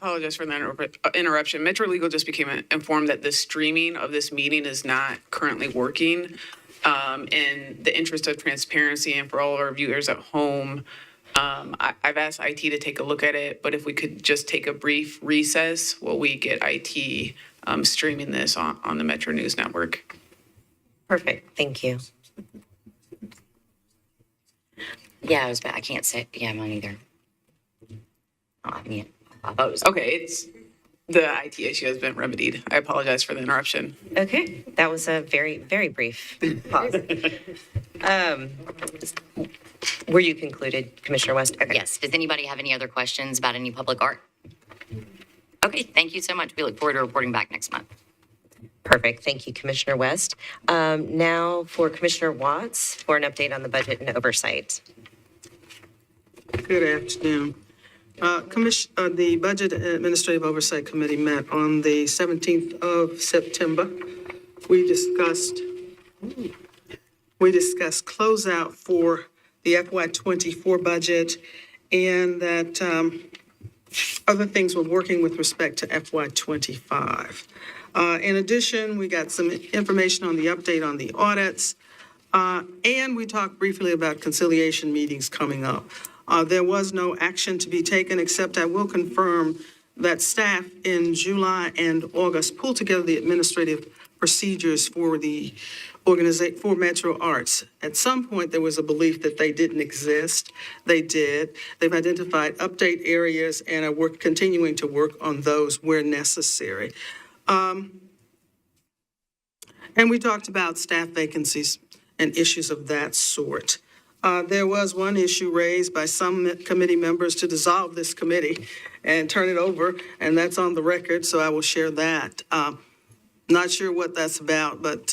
apologize for the interruption. Metro Legal just became informed that the streaming of this meeting is not currently working. In the interest of transparency and for all of our viewers at home, I've asked IT to take a look at it, but if we could just take a brief recess while we get IT streaming this on the Metro News Network. Perfect. Thank you. Yeah, I can't say, yeah, mine either. I mean, I thought it was. Okay, it's the IT issue has been remedied. I apologize for the interruption. Okay, that was a very, very brief pause. Were you concluded, Commissioner West? Okay. Yes. Does anybody have any other questions about any public art? Okay, thank you so much. We look forward to reporting back next month. Perfect. Thank you, Commissioner West. Now for Commissioner Watts for an update on the budget and oversight. Good afternoon. The Budget and Administrative Oversight Committee met on the 17th of September. We discussed closeout for the FY24 budget and that other things we're working with respect to FY25. In addition, we got some information on the update on the audits, and we talked briefly about conciliation meetings coming up. There was no action to be taken, except I will confirm that staff in July and August pulled together the administrative procedures for the organization for Metro Arts. At some point, there was a belief that they didn't exist. They did. They've identified update areas and are continuing to work on those where necessary. And we talked about staff vacancies and issues of that sort. There was one issue raised by some committee members to dissolve this committee and turn it over, and that's on the record, so I will share that. Not sure what that's about, but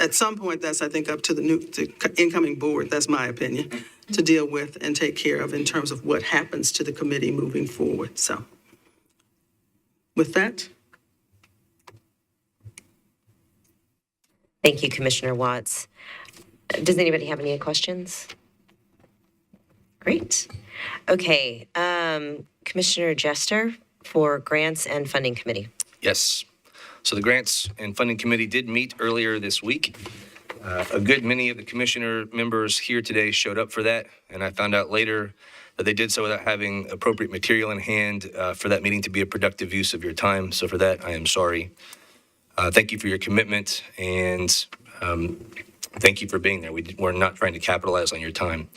at some point, that's, I think, up to the incoming board, that's my opinion, to deal with and take care of in terms of what happens to the committee moving forward. So with that. Thank you, Commissioner Watts. Does anybody have any questions? Great. Okay, Commissioner Jester for Grants and Funding Committee. Yes. So the Grants and Funding Committee did meet earlier this week. A good many of the commissioner members here today showed up for that, and I found out later that they did so without having appropriate material in hand for that meeting to be a productive use of your time. So for that, I am sorry. Thank you for your commitment, and thank you for being there. We're not trying to capitalize on your time.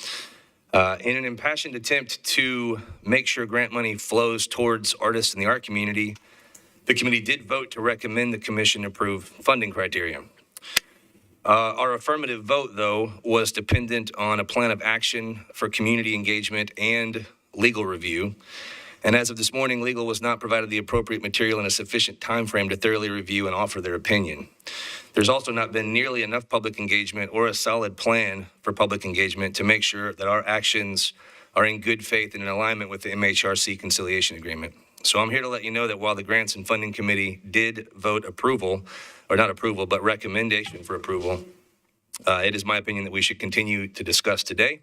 In an impassioned attempt to make sure grant money flows towards artists in the art community, the committee did vote to recommend the commission approve funding criteria. Our affirmative vote, though, was dependent on a plan of action for community engagement and legal review. And as of this morning, legal was not provided the appropriate material in a sufficient time frame to thoroughly review and offer their opinion. There's also not been nearly enough public engagement or a solid plan for public engagement to make sure that our actions are in good faith and in alignment with the MHRC conciliation agreement. So I'm here to let you know that while the Grants and Funding Committee did vote approval, or not approval, but recommendation for approval, it is my opinion that we should continue to discuss today,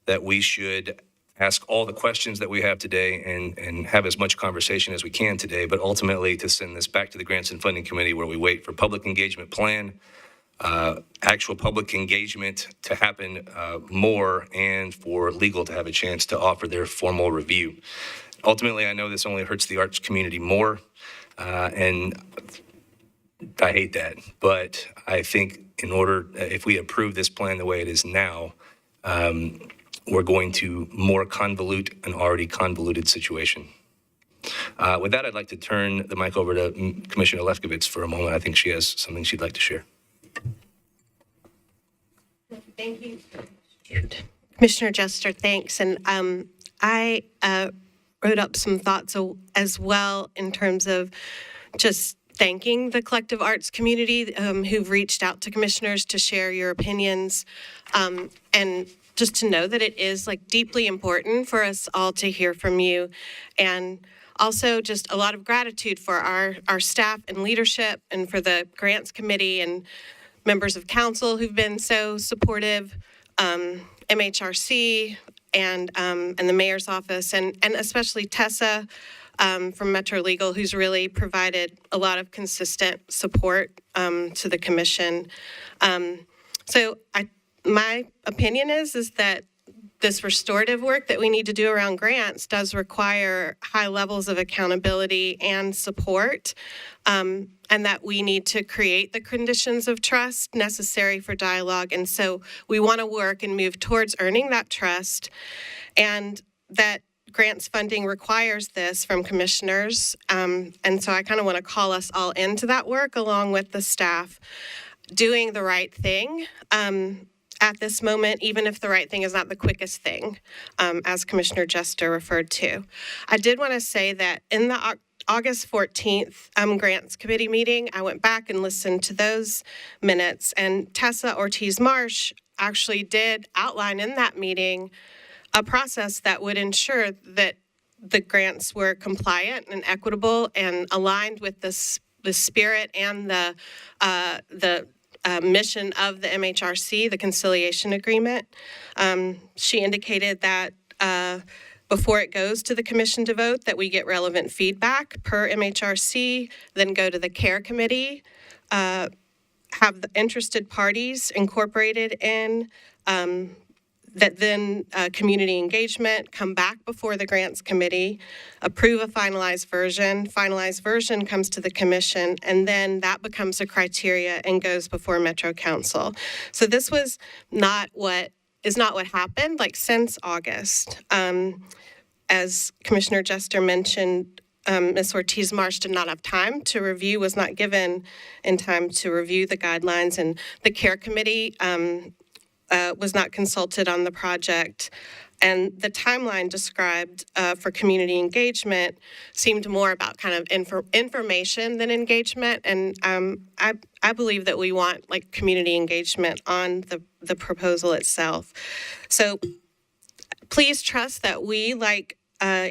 that we should ask all the questions that we have today and have as much conversation as we can today, but ultimately to send this back to the Grants and Funding Committee where we wait for public engagement plan, actual public engagement to happen more, and for legal to have a chance to offer their formal review. Ultimately, I know this only hurts the arts community more, and I hate that, but I think if we approve this plan the way it is now, we're going to more convolute an already convoluted situation. With that, I'd like to turn the mic over to Commissioner Lefkowitz for a moment. I think she has something she'd like to share. Thank you. Commissioner Jester, thanks. And I wrote up some thoughts as well in terms of just thanking the collective arts community who've reached out to commissioners to share your opinions, and just to know that it is deeply important for us all to hear from you. And also just a lot of gratitude for our staff and leadership, and for the grants committee and members of council who've been so supportive, MHRC and the mayor's office, and especially Tessa from Metro Legal, who's really provided a lot of consistent support to the commission. My opinion is that this restorative work that we need to do around grants does require high levels of accountability and support, and that we need to create the conditions of trust necessary for dialogue. And so we want to work and move towards earning that trust, and that grants funding requires this from commissioners. And so I kind of want to call us all into that work along with the staff doing the right thing. At this moment, even if the right thing is not the quickest thing, as Commissioner Jester referred to. I did want to say that in the August 14th Grants Committee meeting, I went back and listened to those minutes, and Tessa Ortiz-Marsh actually did outline in that meeting a process that would ensure that the grants were compliant and equitable and aligned with the spirit and the mission of the MHRC, the conciliation agreement. She indicated that before it goes to the commission to vote, that we get relevant feedback per MHRC, then go to the care committee, have the interested parties incorporated in, that then community engagement, come back before the grants committee, approve a finalized version. Finalized version comes to the commission, and then that becomes a criteria and goes before Metro Council. So this is not what happened since August. As Commissioner Jester mentioned, Ms. Ortiz-Marsh did not have time to review, was not given in time to review the guidelines, and the care committee was not consulted on the project. And the timeline described for community engagement seemed more about kind of information than engagement. And I believe that we want community engagement on the proposal itself. So please trust that we,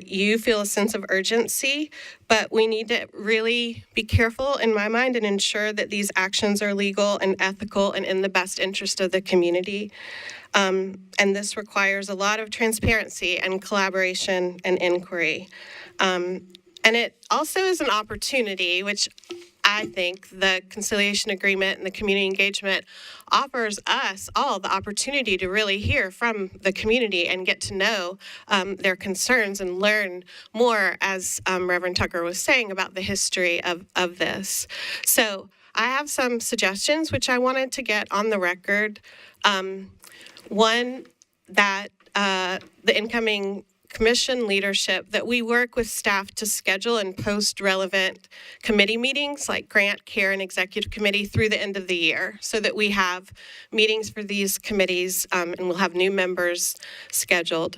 you, feel a sense of urgency, but we need to really be careful, in my mind, and ensure that these actions are legal and ethical and in the best interest of the community. And this requires a lot of transparency and collaboration and inquiry. And it also is an opportunity, which I think the conciliation agreement and the community engagement offers us all the opportunity to really hear from the community and get to know their concerns and learn more, as Reverend Tucker was saying, about the history of this. So I have some suggestions which I wanted to get on the record. One, that the incoming commission leadership, that we work with staff to schedule and post relevant committee meetings like grant, care, and executive committee through the end of the year, so that we have meetings for these committees and we'll have new members scheduled.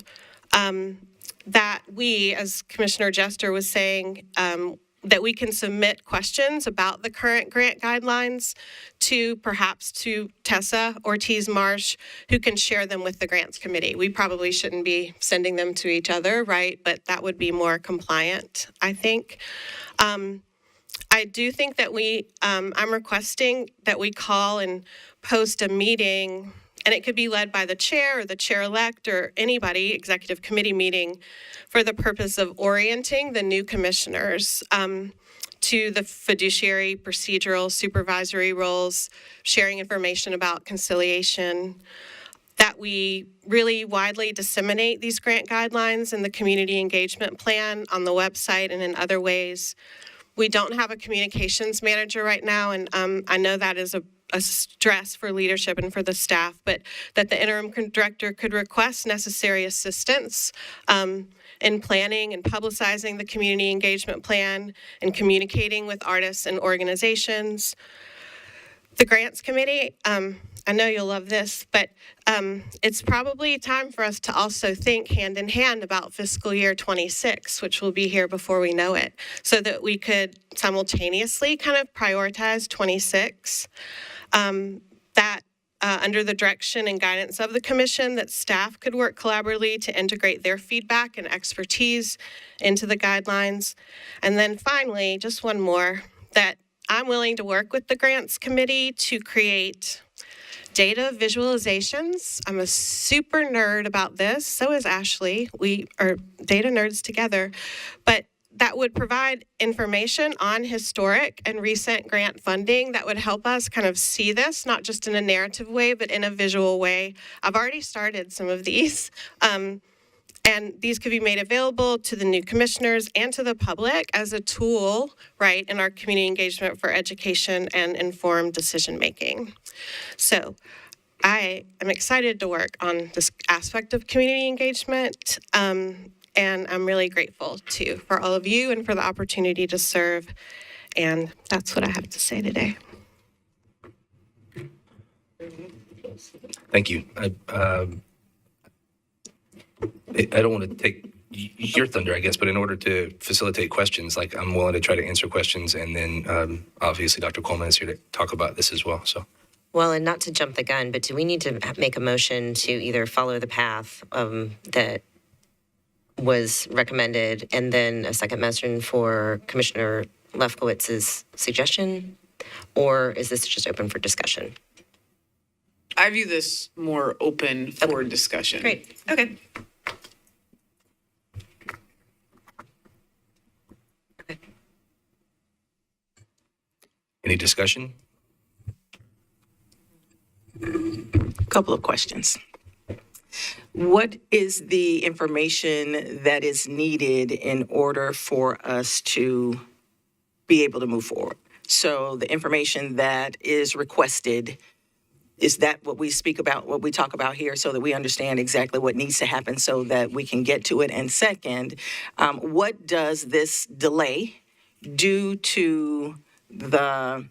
That we, as Commissioner Jester was saying, that we can submit questions about the current grant guidelines perhaps to Tessa Ortiz-Marsh, who can share them with the grants committee. We probably shouldn't be sending them to each other, right? But that would be more compliant, I think. I do think that I'm requesting that we call and post a meeting, and it could be led by the chair or the chair-elect or anybody, executive committee meeting, for the purpose of orienting the new commissioners to the fiduciary, procedural, supervisory roles, sharing information about conciliation, that we really widely disseminate these grant guidelines and the community engagement plan on the website and in other ways. We don't have a communications manager right now, and I know that is a stress for leadership and for the staff, but that the interim director could request necessary assistance in planning and publicizing the community engagement plan and communicating with artists and organizations. The grants committee, I know you'll love this, but it's probably time for us to also think hand in hand about fiscal year 26, which will be here before we know it, so that we could simultaneously kind of prioritize 26. That under the direction and guidance of the commission, that staff could work collaboratively to integrate their feedback and expertise into the guidelines. And then finally, just one more, that I'm willing to work with the grants committee to create data visualizations. I'm a super nerd about this. So is Ashley. We are data nerds together. But that would provide information on historic and recent grant funding that would help us kind of see this, not just in a narrative way, but in a visual way. I've already started some of these. And these could be made available to the new commissioners and to the public as a tool, right, in our community engagement for education and informed decision-making. So I am excited to work on this aspect of community engagement, and I'm really grateful, too, for all of you and for the opportunity to serve. And that's what I have to say today. Thank you. I don't want to take your thunder, I guess, but in order to facilitate questions, like I'm willing to try to answer questions, and then obviously Dr. Coleman is here to talk about this as well. So, Well, and not to jump the gun, but do we need to make a motion to either follow the path that was recommended, and then a second motion for Commissioner Lefkowitz's suggestion, or is this just open for discussion? I view this more open for discussion. Great. Okay. any discussion? Couple of questions. What is the information that is needed in order for us to be able to move forward? So the information that is requested, is that what we speak about, what we talk about here, so that we understand exactly what needs to happen so that we can get to it? And second, what does this delay do to the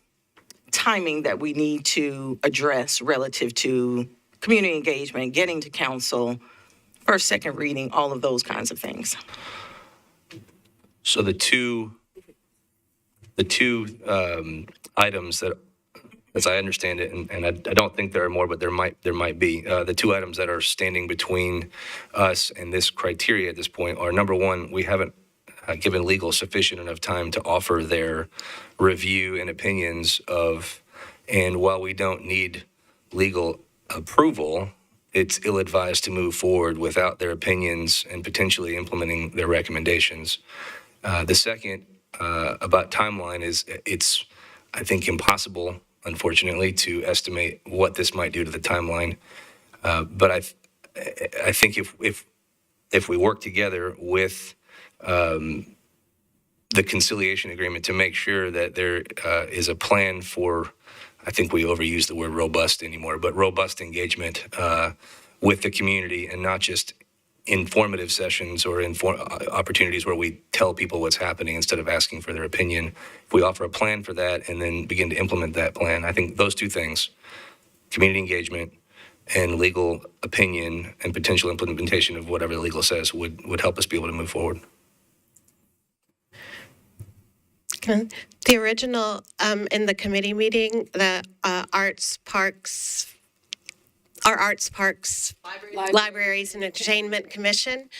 timing that we need to address relative to community engagement, getting to council, first, second reading, all of those kinds of things? So the two items that, as I understand it, and I don't think there are more, but there might be, the two items that are standing between us and this criteria at this point are, number one, we haven't given legal sufficient enough time to offer their review and opinions of, and while we don't need legal approval, it's ill-advised to move forward without their opinions and potentially implementing their recommendations. The second, about timeline, is it's, I think, impossible, unfortunately, to estimate what this might do to the timeline. But I think if we work together with the conciliation agreement to make sure that there is a plan for, I think we overuse the word robust anymore, but robust engagement with the community, and not just informative sessions or opportunities where we tell people what's happening instead of asking for their opinion. If we offer a plan for that and then begin to implement that plan, I think those two things, community engagement and legal opinion and potential implementation of whatever the legal says, would help us be able to move forward. The original, in the committee meeting, the Arts, Parks, Libraries and Entertainment Commission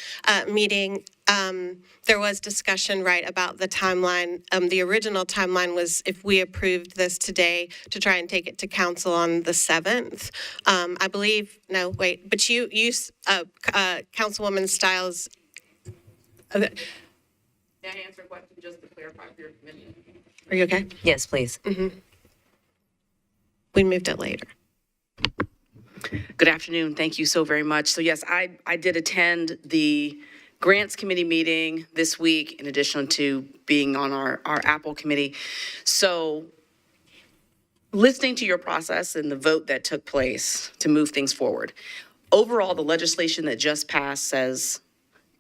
meeting, there was discussion, right, about the timeline. The original timeline was, if we approved this today, to try and take it to council on the 7th. I believe, no, wait, but you Councilwoman Stiles. Can I answer a question just to clarify for your committee? Are you okay? Yes, please. We moved it later. Good afternoon. Thank you so very much. So yes, I did attend the Grants Committee meeting this week, in addition to being on our Apple Committee. So listening to your process and the vote that took place to move things forward, overall, the legislation that just passed says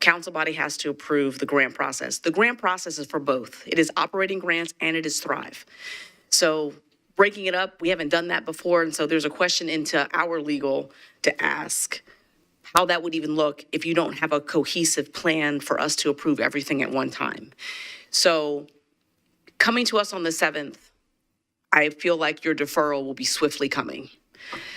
council body has to approve the grant process. The grant process is for both. It is operating grants and it is Thrive. So breaking it up, we haven't done that before, and so there's a question into our legal to ask how that would even look if you don't have a cohesive plan for us to approve everything at one time. So coming to us on the 7th, I feel like your deferral will be swiftly coming.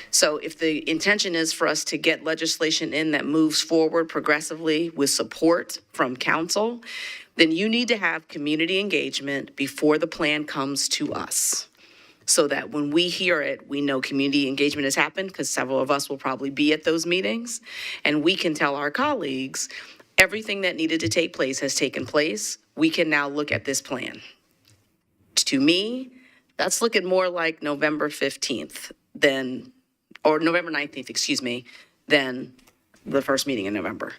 So if the intention is for us to get legislation in that moves forward progressively with support from council, then you need to have community engagement before the plan comes to us, so that when we hear it, we know community engagement has happened, because several of us will probably be at those meetings, and we can tell our colleagues everything that needed to take place has taken place. we can now look at this plan. To me, that's looking more like November 15th than, or November 19th, excuse me, than the first meeting in November.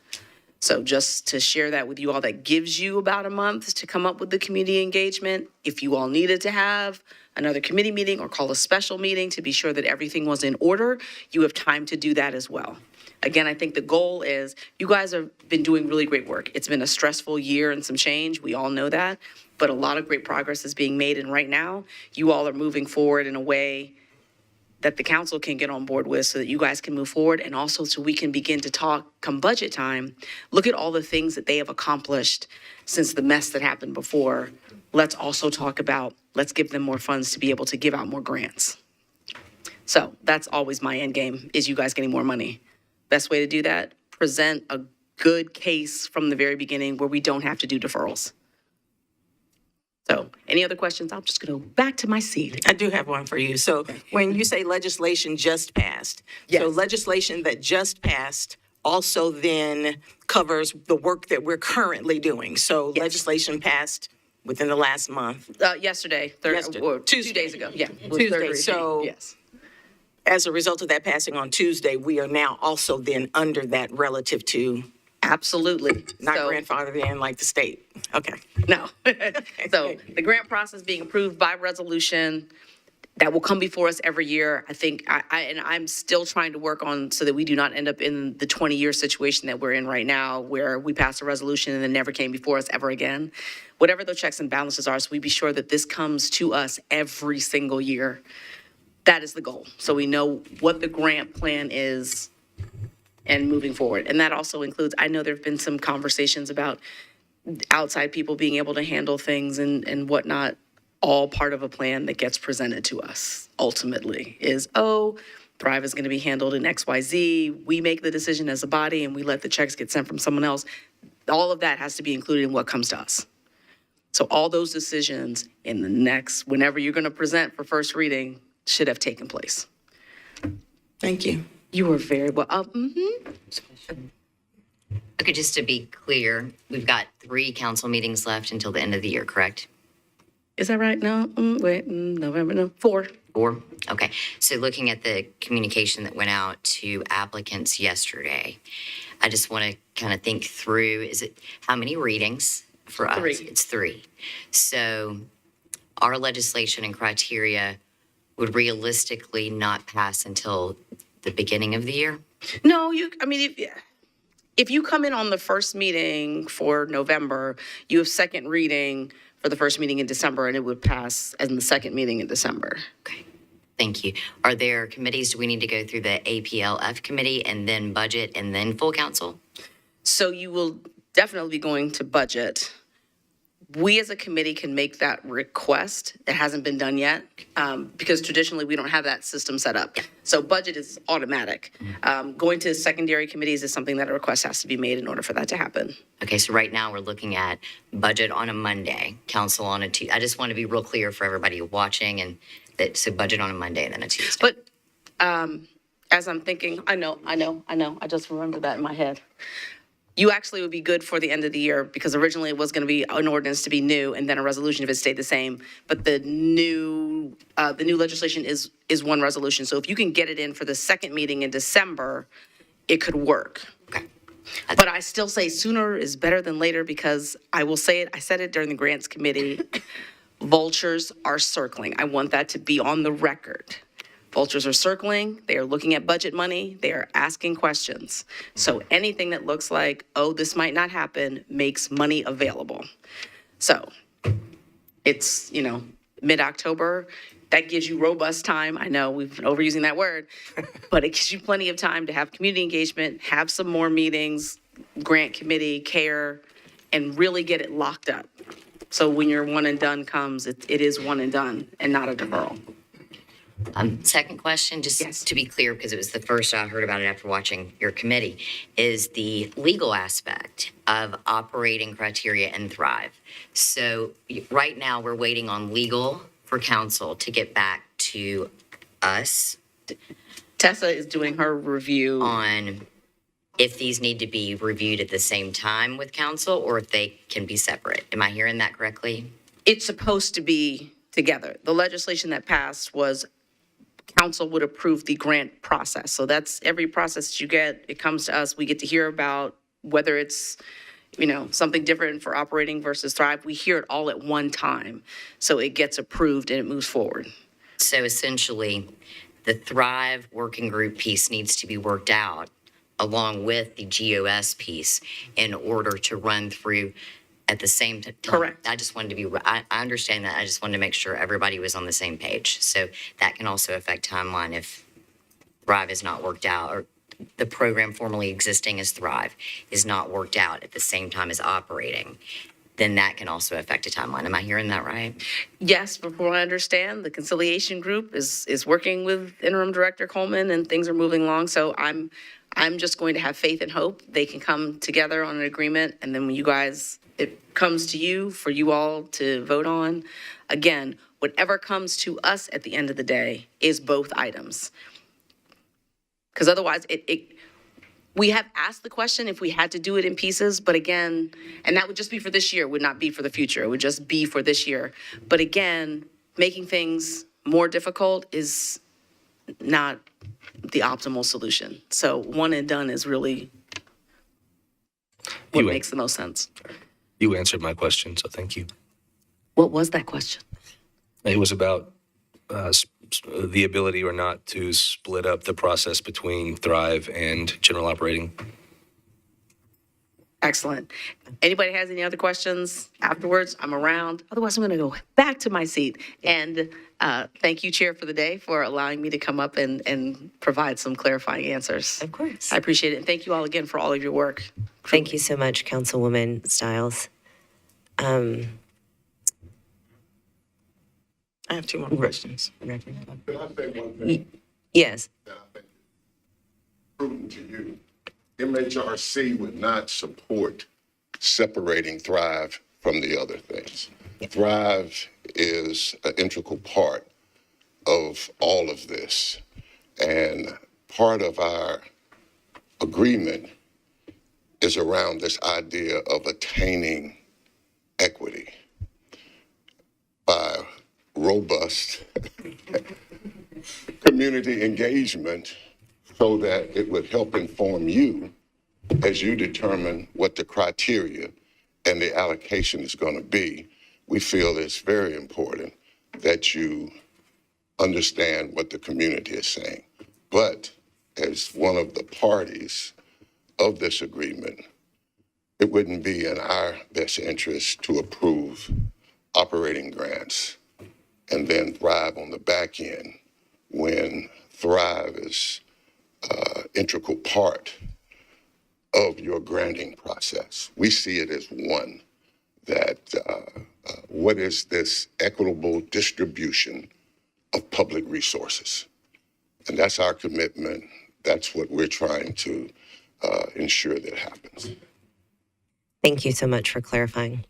So just to share that with you all, that gives you about a month to come up with the community engagement. If you all needed to have another committee meeting or call a special meeting to be sure that everything was in order, you have time to do that as well. Again, I think the goal is, you guys have been doing really great work. It's been a stressful year and some change. We all know that. But a lot of great progress is being made. And right now, you all are moving forward in a way that the council can get on board with so that you guys can move forward, and also so we can begin to talk come budget time. Look at all the things that they have accomplished since the mess that happened before. Let's also talk about, let's give them more funds to be able to give out more grants. So that's always my end game, is you guys getting more money. Best way to do that, present a good case from the very beginning where we don't have to do deferrals. So any other questions? I'm just going to go back to my seat. I do have one for you. So when you say legislation just passed, so Yes. legislation that just passed also then covers the work that we're currently doing. So Yes. legislation passed within the last month. Yesterday, Yesterday. or 2 Tuesday. days ago. Yeah. was Tuesday, third reading. so- Yes. As a result of that passing on Tuesday, we are now also then under that relative to Absolutely. not So- grandfathered in like the state. Okay. No. So the grant process being approved by resolution, that will come before us every year. I think, and I'm still trying to work on so that we do not end up in the 20-year situation that we're in right now, where we pass a resolution and then never came before us ever again. Whatever the checks and balances are, so we be sure that this comes to us every single year. That is the goal. So we know what the grant plan is and moving forward. And that also includes, I know there've been some conversations about outside people being able to handle things and whatnot, all part of a plan that gets presented to us ultimately is, Thrive is going to be handled in XYZ. We make the decision as a body and we let the checks get sent from someone else. All of that has to be included in what comes to us. So all those decisions in the next, whenever you're going to present for first reading, should have taken place. Thank you. You were very well. Okay, just to be clear, we've got 3 council meetings left until the end of the year, correct? Is that right? No, November, no, 4. 4? Okay, so looking at the communication that went out to applicants yesterday, I just want to kind of think through, how many readings for us? 3. It's 3. So our legislation and criteria would realistically not pass until the beginning of the year? No, if you come in on the first meeting for November, you have second reading for the first meeting in December, and it would pass as in the second meeting in December. Okay, thank you. Are there committees, do we need to go through the APLF committee and then budget and then full council? So you will definitely be going to budget. We as a committee can make that request. It hasn't been done yet because traditionally we don't have that system set up. So budget is automatic. Going to secondary committees is something that a request has to be made in order for that to happen. Okay, so right now we're looking at budget on a Monday, council on a Tuesday. I just want to be real clear for everybody watching, and that, so budget on a Monday and then a Tuesday. But as I'm thinking, I know, I just remembered that in my head. You actually would be good for the end of the year because originally it was going to be an ordinance to be new and then a resolution if it stayed the same. But the new legislation is one resolution. So if you can get it in for the second meeting in December, it could work. Okay. But I still say sooner is better than later because I will say it, I said it during the grants committee, vultures are circling. I want that to be on the record. Vultures are circling, they are looking at budget money, they are asking questions. So anything that looks like, this might not happen, makes money available. So it's, mid-October, that gives you robust time. I know we've been overusing that word, but it gives you plenty of time to have community engagement, have some more meetings, grant committee, CARE, and really get it locked up. So when your one and done comes, it is one and done and not a deferral. Second question, just Yes. to be clear, because it was the first I heard about it after watching your committee, is the legal aspect of operating criteria and Thrive. So right now, we're waiting on legal for council to get back to us Tessa is doing her review. on if these need to be reviewed at the same time with council or if they can be separate. Am I hearing that correctly? It's supposed to be together. The legislation that passed was council would approve the grant process. So that's every process that you get, it comes to us, we get to hear about whether it's, something different for operating versus Thrive. We hear it all at one time. So it gets approved and it moves forward. So essentially, the Thrive working group piece needs to be worked out along with the GOS piece in order to run through at the same time. Correct. I just wanted to be, I understand that. I just wanted to make sure everybody was on the same page. So that can also affect timeline if Thrive is not worked out, or the program formerly existing as Thrive is not worked out at the same time as operating, then that can also affect a timeline. Am I hearing that right? Yes, but from what I understand, the conciliation group is working with interim director Coleman and things are moving along. So I'm just going to have faith and hope they can come together on an agreement. And then when you guys, it comes to you for you all to vote on, again, whatever comes to us at the end of the day is both items. Because otherwise, we have asked the question if we had to do it in pieces, but again, and that would just be for this year, would not be for the future. It would just be for this year. But again, making things more difficult is not the optimal solution. So one and done is really what makes the most sense. You answered my question, so thank you. What was that question? It was about the ability or not to split up the process between Thrive and general operating. Excellent. Anybody has any other questions afterwards? I'm around. Otherwise, I'm going to go back to my seat. And thank you, Chair, for the day, for allowing me to come up and provide some clarifying answers. Of course. I appreciate it. And thank you all again for all of your work. Thank you so much, Councilwoman Stiles. I have two more questions. Can I say one thing Yes. that I think is prudent to you? MHRC would not support separating Thrive from the other things. Thrive is an integral part of all of this. And part of our agreement is around this idea of attaining equity by robust community engagement so that it would help inform you as you determine what the criteria and the allocation is going to be. We feel it's very important that you understand what the community is saying. But as one of the parties of this agreement, it wouldn't be in our best interest to approve operating grants and then Thrive on the back end when Thrive is integral part of your granting process. We see it as one, that what is this equitable distribution of public resources? And that's our commitment. That's what we're trying to ensure that happens. Thank you so much for clarifying.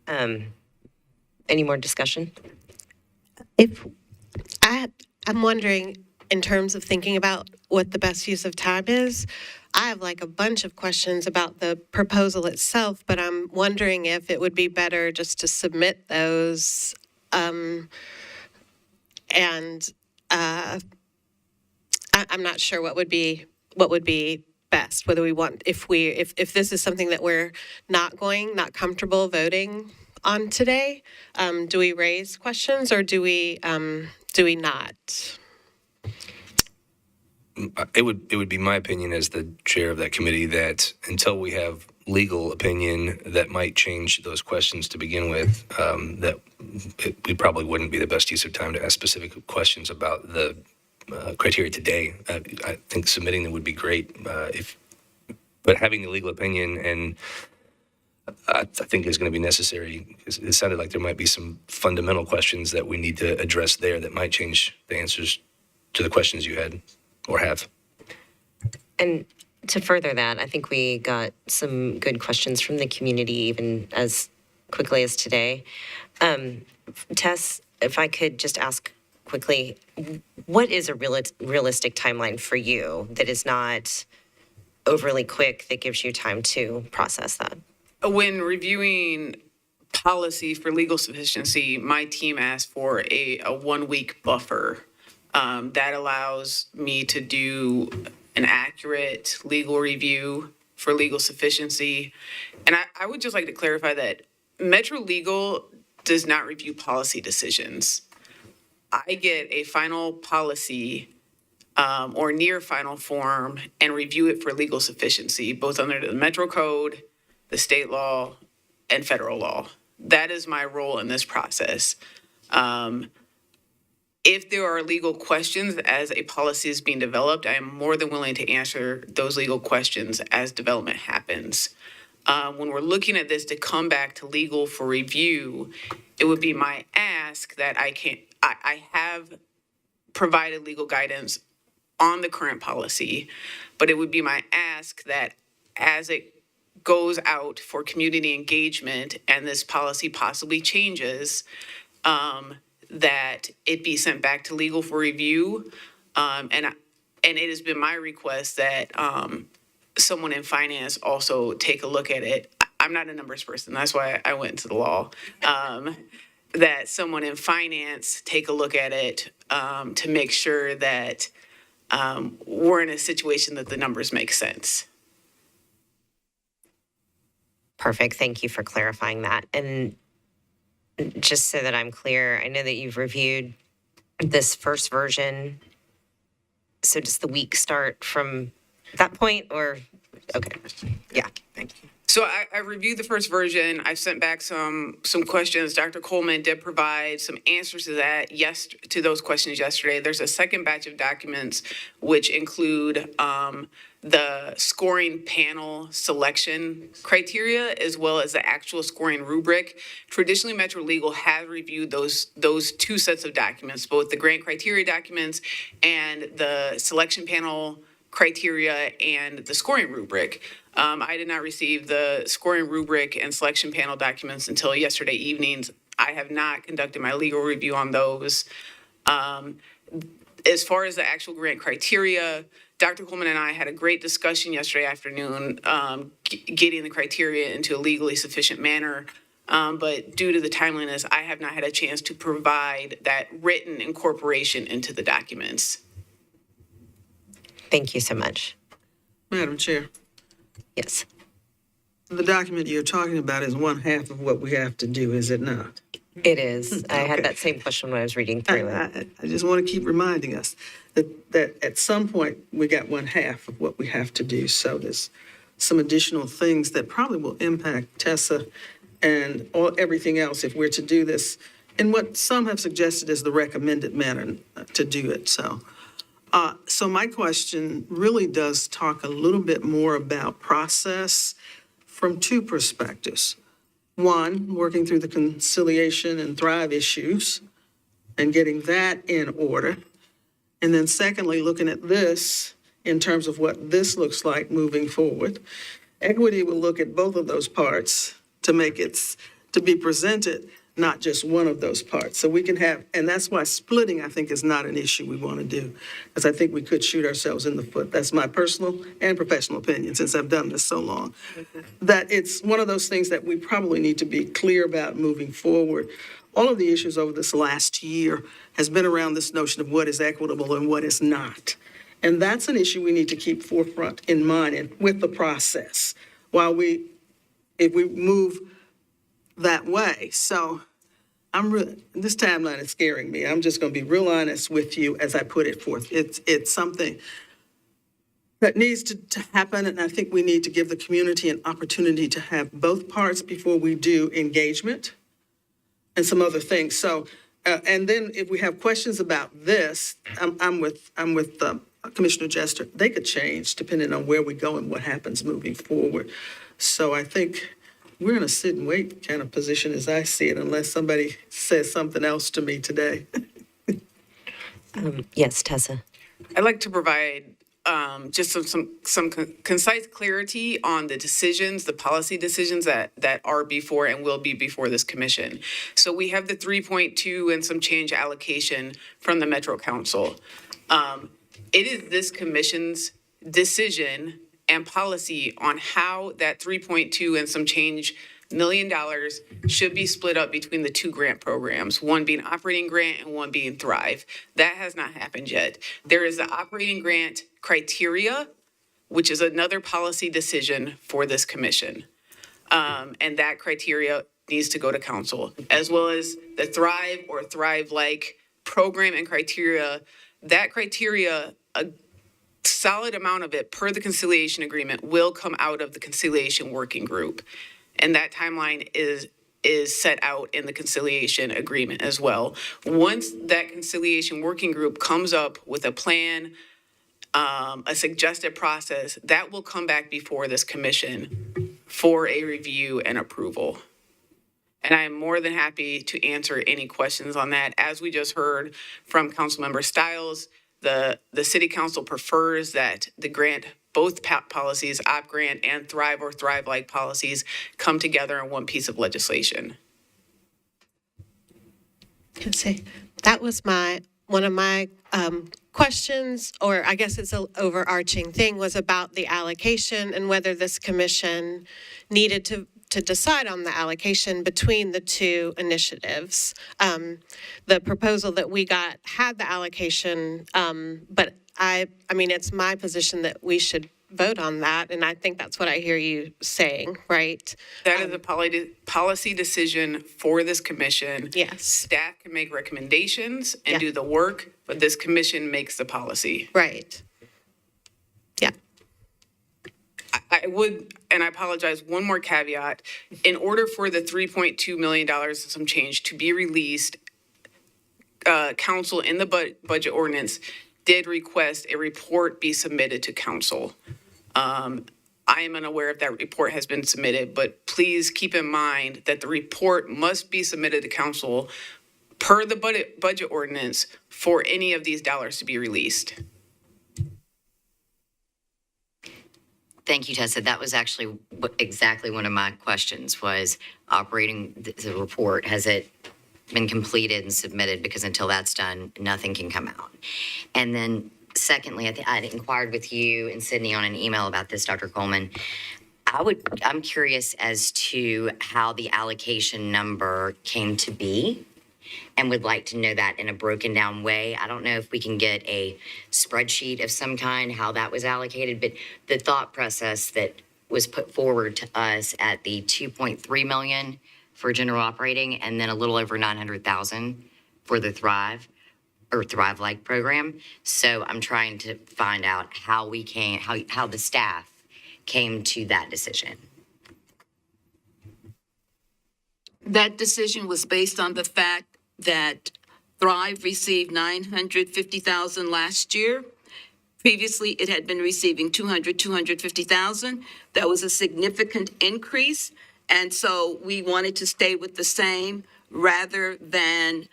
Any more discussion? I'm wondering, in terms of thinking about what the best use of time is, I have like a bunch of questions about the proposal itself, but I'm wondering if it would be better just to submit those I'm not sure what would be best, whether we want, if this is something that we're not comfortable voting on today, do we raise questions or do we not? It would be my opinion as the chair of that committee that until we have legal opinion that might change those questions to begin with, that we probably wouldn't be the best use of time to ask specific questions about the criteria today. I think submitting them would be great, but having the legal opinion and I think is going to be necessary. It sounded like there might be some fundamental questions that we need to address there that might change the answers to the questions you had or have. And to further that, I think we got some good questions from the community even as quickly as today. Tess, if I could just ask quickly, what is a realistic timeline for you that is not overly quick that gives you time to process that? When reviewing policy for legal sufficiency, my team asked for a 1 week buffer. That allows me to do an accurate legal review for legal sufficiency. And I would just like to clarify that Metro Legal does not review policy decisions. I get a final policy or near final form and review it for legal sufficiency, both under the Metro Code, the state law, and federal law. That is my role in this process. If there are legal questions as a policy is being developed, I am more than willing to answer those legal questions as development happens. When we're looking at this to come back to legal for review, it would be my ask that I have provided legal guidance on the current policy, but it would be my ask that as it goes out for community engagement and this policy possibly changes, that it be sent back to legal for review. And it has been my request that someone in finance also take a look at it. I'm not a numbers person. That's why I went into the law. That someone in finance take a look at it to make sure that we're in a situation that the numbers make sense. Perfect. Thank you for clarifying that. And just so that I'm clear, I know that you've reviewed this first version. So does the week start from that point or? Okay. Yeah. Thank you. So I reviewed the first version. I sent back some questions. Dr. Coleman did provide some answers to that, to those questions yesterday. There's a second batch of documents which include the scoring panel selection criteria as well as the actual scoring rubric. Traditionally, Metro Legal has reviewed those two sets of documents, both the grant criteria documents and the selection panel criteria and the scoring rubric. I did not receive the scoring rubric and selection panel documents until yesterday evenings. I have not conducted my legal review on those. As far as the actual grant criteria, Dr. Coleman and I had a great discussion yesterday afternoon, getting the criteria into a legally sufficient manner. But due to the timeliness, I have not had a chance to provide that written incorporation into the documents. Thank you so much. Madam Chair, Yes. the document you're talking about is one half of what we have to do, is it not? It is. I had Okay. that same question when I was reading through it. I just want to keep reminding us that at some point, we got one half of what we have to do. So there's some additional things that probably will impact Tessa and everything else if we're to do this in what some have suggested is the recommended manner to do it. So my question really does talk a little bit more about process from two perspectives. One, working through the conciliation and Thrive issues and getting that in order. And then secondly, looking at this in terms of what this looks like moving forward. Equity will look at both of those parts to make it, to be presented, not just one of those parts. So we can have, and that's why splitting, I think, is not an issue we want to do, because I think we could shoot ourselves in the foot. That's my personal and professional opinion, since I've done this so long. That it's one of those things that we probably need to be clear about moving forward. All of the issues over this last year has been around this notion of what is equitable and what is not. And that's an issue we need to keep forefront in mind and with the process while if we move that way. So this timeline is scaring me. I'm just going to be real honest with you as I put it forth. It's something that needs to happen, and I think we need to give the community an opportunity to have both parts before we do engagement and some other things. So, and then if we have questions about this, I'm with Commissioner Jester. They could change depending on where we go and what happens moving forward. So I think we're in a sit and wait kind of position as I see it, unless somebody says something else to me today. Yes, Tessa. I'd like to provide just some concise clarity on the decisions, the policy decisions that are before and will be before this commission. So we have the 3.2 and some change allocation from the Metro Council. It is this commission's decision and policy on how that 3.2 and some change $1 million should be split up between the two grant programs, one being operating grant and one being Thrive. That has not happened yet. There is the operating grant criteria, which is another policy decision for this commission. And that criteria needs to go to council, as well as the Thrive or Thrive-like program and criteria. That criteria, a solid amount of it per the conciliation agreement will come out of the conciliation working group. And that timeline is set out in the conciliation agreement as well. Once that conciliation working group comes up with a plan, a suggested process, that will come back before this commission for a review and approval. And I am more than happy to answer any questions on that. As we just heard from Councilmember Stiles, the city council prefers that the grant, both policies, op grant and Thrive or Thrive-like policies, come together in one piece of legislation. Can say that was one of my questions, or I guess it's an overarching thing, was about the allocation and whether this commission needed to decide on the allocation between the two initiatives. The proposal that we got had the allocation, but I mean, it's my position that we should vote on that, and I think that's what I hear you saying, right? That is a policy decision for this commission. Yes. Staff can make recommendations and Yeah. do the work, but this commission makes the policy. Right. Yeah. I would, and I apologize, one more caveat. In order for the $3.2 million and some change to be released, council in the budget ordinance did request a report be submitted to council. I am unaware if that report has been submitted, but please keep in mind that the report must be submitted to council per the budget ordinance for any of these dollars to be released. Thank you, Tessa. That was actually exactly one of my questions was operating the report. Has it been completed and submitted? Because until that's done, nothing can come out. And then secondly, I think I inquired with you and Sydney on an email about this, Dr. Coleman. I'm curious as to how the allocation number came to be and would like to know that in a broken down way. I don't know if we can get a spreadsheet of some kind, how that was allocated, but the thought process that was put forward to us at the 2.3 million for general operating and then a little over 900,000 for the Thrive or Thrive-like program. So I'm trying to find out how we came, how the staff came to that decision. That decision was based on the fact that Thrive received $950,000 last year. Previously, it had been receiving $250,000. That was a significant increase. And so we wanted to stay with the same rather than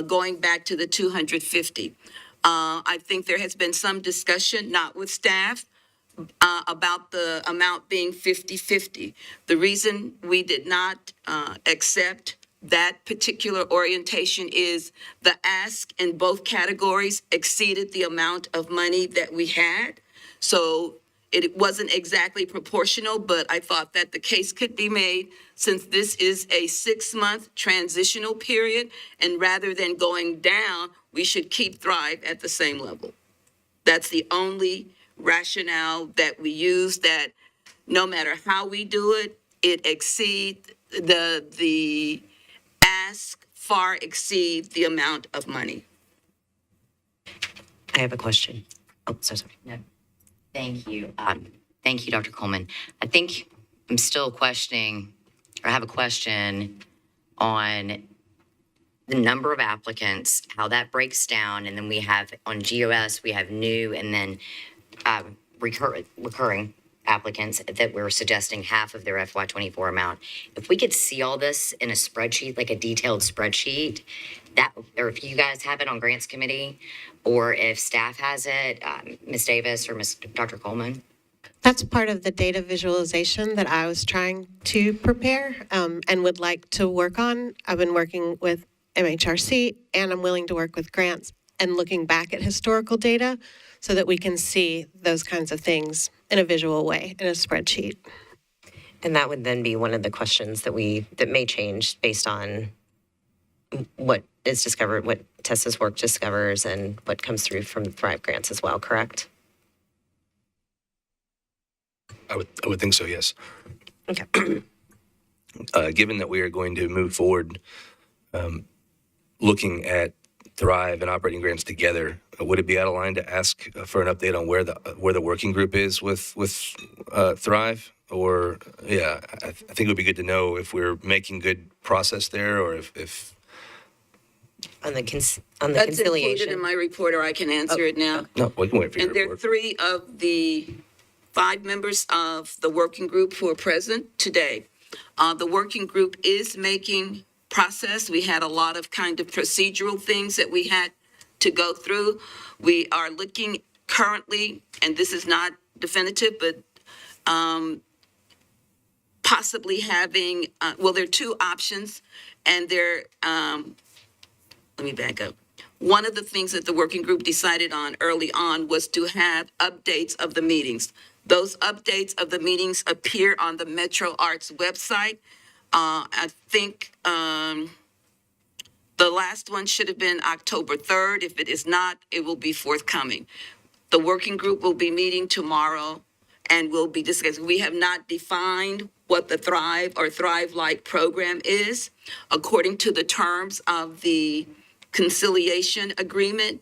going back to the 250. I think there has been some discussion, not with staff, about the amount being 50-50. The reason we did not accept that particular orientation is the ask in both categories exceeded the amount of money that we had. So it wasn't exactly proportional, but I thought that the case could be made since this is a 6-month transitional period, and rather than going down, we should keep Thrive at the same level. That's the only rationale that we use, that no matter how we do it, it exceeds the ask far exceeds the amount of money. I have a question. Oh, so sorry. No. Thank you. Thank you, Dr. Coleman. I think I'm still questioning, or I have a question on the number of applicants, how that breaks down, and then we have on GOS, we have new and then recurring applicants that we're suggesting half of their FY24 amount. If we could see all this in a spreadsheet, like a detailed spreadsheet, that, or if you guys have it on grants committee, or if staff has it, Ms. Davis or Dr. Coleman. That's part of the data visualization that I was trying to prepare and would like to work on. I've been working with MHRC, and I'm willing to work with grants and looking back at historical data so that we can see those kinds of things in a visual way, in a spreadsheet. And that would then be one of the questions that may change based on what is discovered, what Tessa's work discovers, and what comes through from Thrive grants as well, correct? I would think so, yes. Okay. Given that we are going to move forward looking at Thrive and operating grants together, would it be out of line to ask for an update on where the working group is with Thrive? Or, yeah, I think it would be good to know if we're making good process there, or if On the That's included conciliation. in my report, or I can answer it now. no, we can wait for your And there are report. 3 of the 5 members of the working group who are present today. The working group is making process. We had a lot of kind of procedural things that we had to go through. We are looking currently, and this is not definitive, but possibly having, there are 2 options, and let me back up. One of the things that the working group decided on early on was to have updates of the meetings. Those updates of the meetings appear on the Metro Arts website. I think the last one should have been October 3rd. If it is not, it will be forthcoming. The working group will be meeting tomorrow and will be discussing. We have not defined what the Thrive or Thrive-like program is. According to the terms of the conciliation agreement,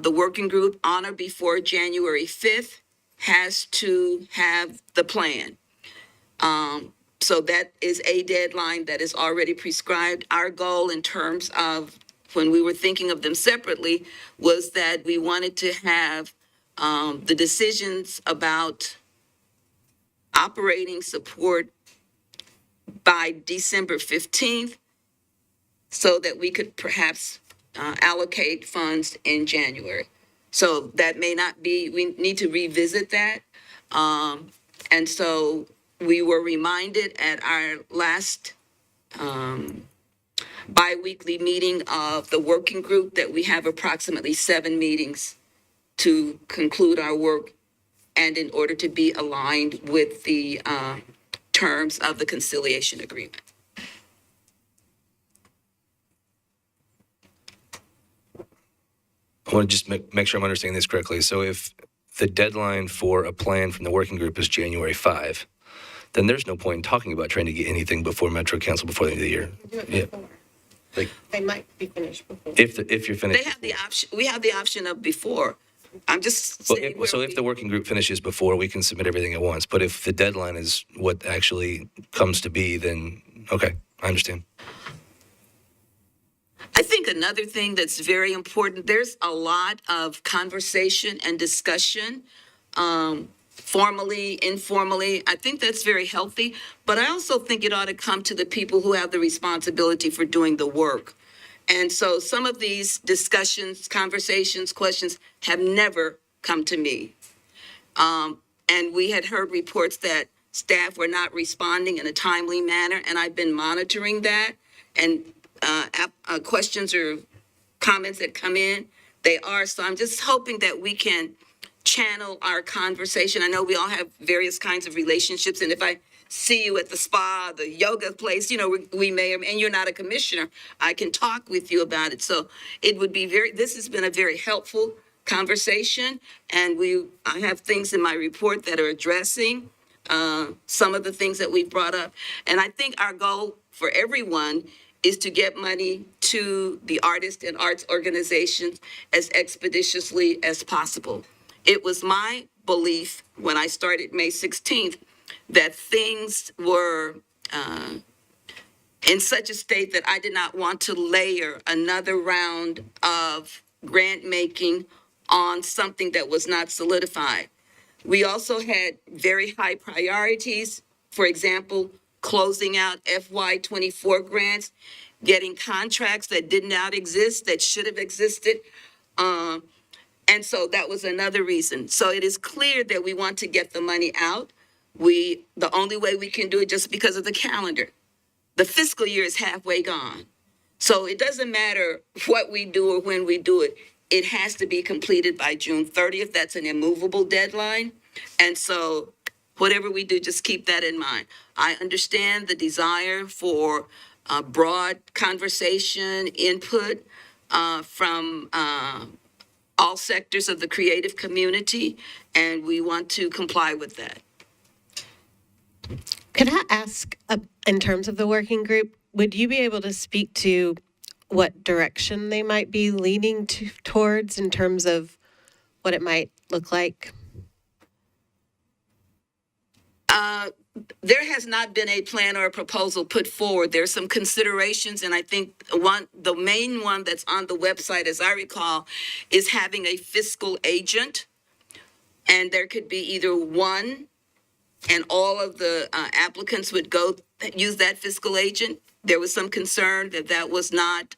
the working group on or before January 5th has to have the plan. So that is a deadline that is already prescribed. Our goal in terms of when we were thinking of them separately was that we wanted to have the decisions about operating support by December 15th so that we could perhaps allocate funds in January. So that may not be, we need to revisit that. And so we were reminded at our last bi-weekly meeting of the working group that we have approximately 7 meetings to conclude our work and in order to be aligned with the terms of the conciliation agreement. I want to just make sure I'm understanding this correctly. So if the deadline for a plan from the working group is January 5, then there's no point in talking about trying to get anything before Metro Council before the end of the year. Yeah. Like, They might be finished before. if you're finished. They have the option, we have the option of before. I'm just Well, saying. so if the working group finishes before, we can submit everything at once. But if the deadline is what actually comes to be, then, okay, I understand. I think another thing that's very important, there's a lot of conversation and discussion, formally, informally. I think that's very healthy, but I also think it ought to come to the people who have the responsibility for doing the work. And so some of these discussions, conversations, questions have never come to me. And we had heard reports that staff were not responding in a timely manner, and I've been monitoring that. And questions or comments that come in, they are. So I'm just hoping that we can channel our conversation. I know we all have various kinds of relationships, and if I see you at the spa, the yoga place, we may, and you're not a commissioner, I can talk with you about it. So it would be this has been a very helpful conversation, and I have things in my report that are addressing some of the things that we've brought up. And I think our goal for everyone is to get money to the artists and arts organizations as expeditiously as possible. It was my belief when I started May 16th that things were in such a state that I did not want to layer another round of grant making on something that was not solidified. We also had very high priorities. For example, closing out FY24 grants, getting contracts that did not exist, that should have existed. And so that was another reason. So it is clear that we want to get the money out. The only way we can do it just because of the calendar. The fiscal year is halfway gone. So it doesn't matter what we do or when we do it. It has to be completed by June 30th. That's an immovable deadline. And so whatever we do, just keep that in mind. I understand the desire for broad conversation, input from all sectors of the creative community, and we want to comply with that. Could I ask, in terms of the working group, would you be able to speak to what direction they might be leaning towards in terms of what it might look like? There has not been a plan or a proposal put forward. There's some considerations, and I think the main one that's on the website, as I recall, is having a fiscal agent. And there could be either one, and all of the applicants would go use that fiscal agent. There was some concern that that was not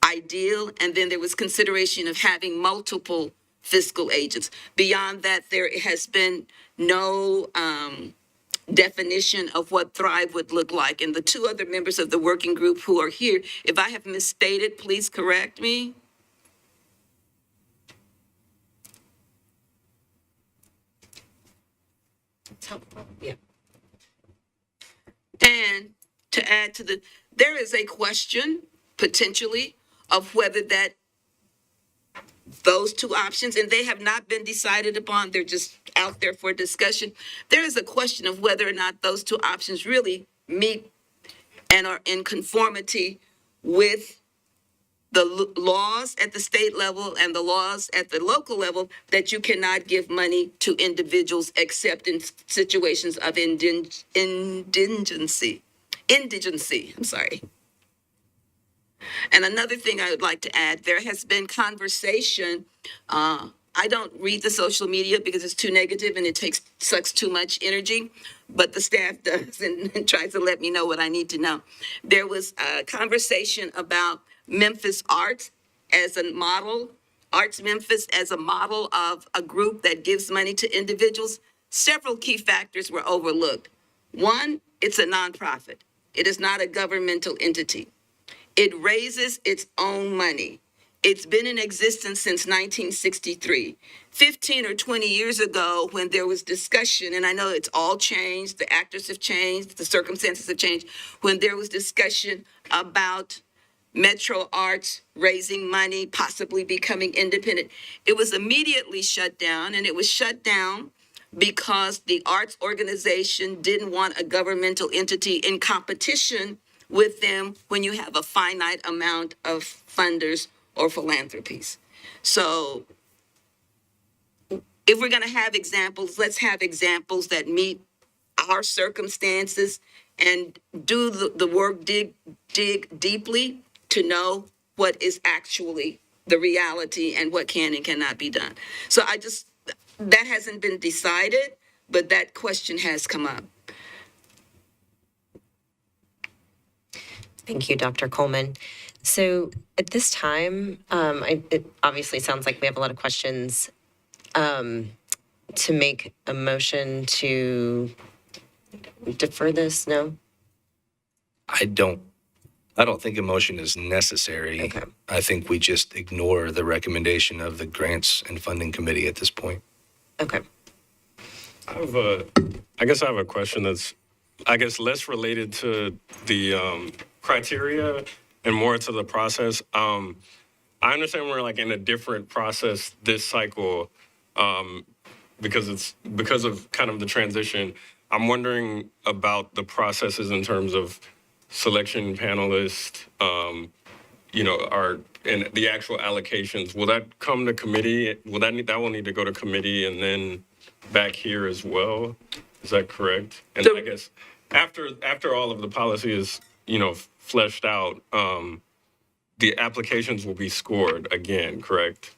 ideal, and then there was consideration of having multiple fiscal agents. Beyond that, there has been no definition of what Thrive would look like. And the two other members of the working group who are here, if I have misstated, please correct me. Yeah. And to add to there is a question potentially of whether those two options, and they have not been decided upon, they're just out there for discussion. There is a question of whether or not those two options really meet and are in conformity with the laws at the state level and the laws at the local level, that you cannot give money to individuals except in situations of indigency. I'm sorry. And another thing I would like to add, there has been conversation. I don't read the social media because it's too negative and it sucks too much energy, but the staff does and tries to let me know what I need to know. There was a conversation about Memphis Arts as a model, Arts Memphis as a model of a group that gives money to individuals. Several key factors were overlooked. One, it's a nonprofit. It is not a governmental entity. It raises its own money. It's been in existence since 1963. 15 or 20 years ago, when there was discussion, and I know it's all changed, the actors have changed, the circumstances have changed, when there was discussion about Metro Arts raising money, possibly becoming independent, it was immediately shut down, and it was shut down because the arts organization didn't want a governmental entity in competition with them when you have a finite amount of funders or philanthropies. So if we're going to have examples, let's have examples that meet our circumstances and do the work, dig deeply to know what is actually the reality and what can and cannot be done. So that hasn't been decided, but that question has come up. Thank you, Dr. Coleman. So at this time, it obviously sounds like we have a lot of questions. To make a motion to defer this, no? I don't think a motion is necessary. Okay. I think we just ignore the recommendation of the Grants and Funding Committee at this point. Okay. I guess I have a question that's, I guess, less related to the criteria and more to the process. I understand we're like in a different process this cycle because of kind of the transition. I'm wondering about the processes in terms of selection panelists, and the actual allocations. Will that come to committee? That will need to go to committee and then back here as well? Is that correct? And I guess after all of the policy is, fleshed out, the applications will be scored again, correct?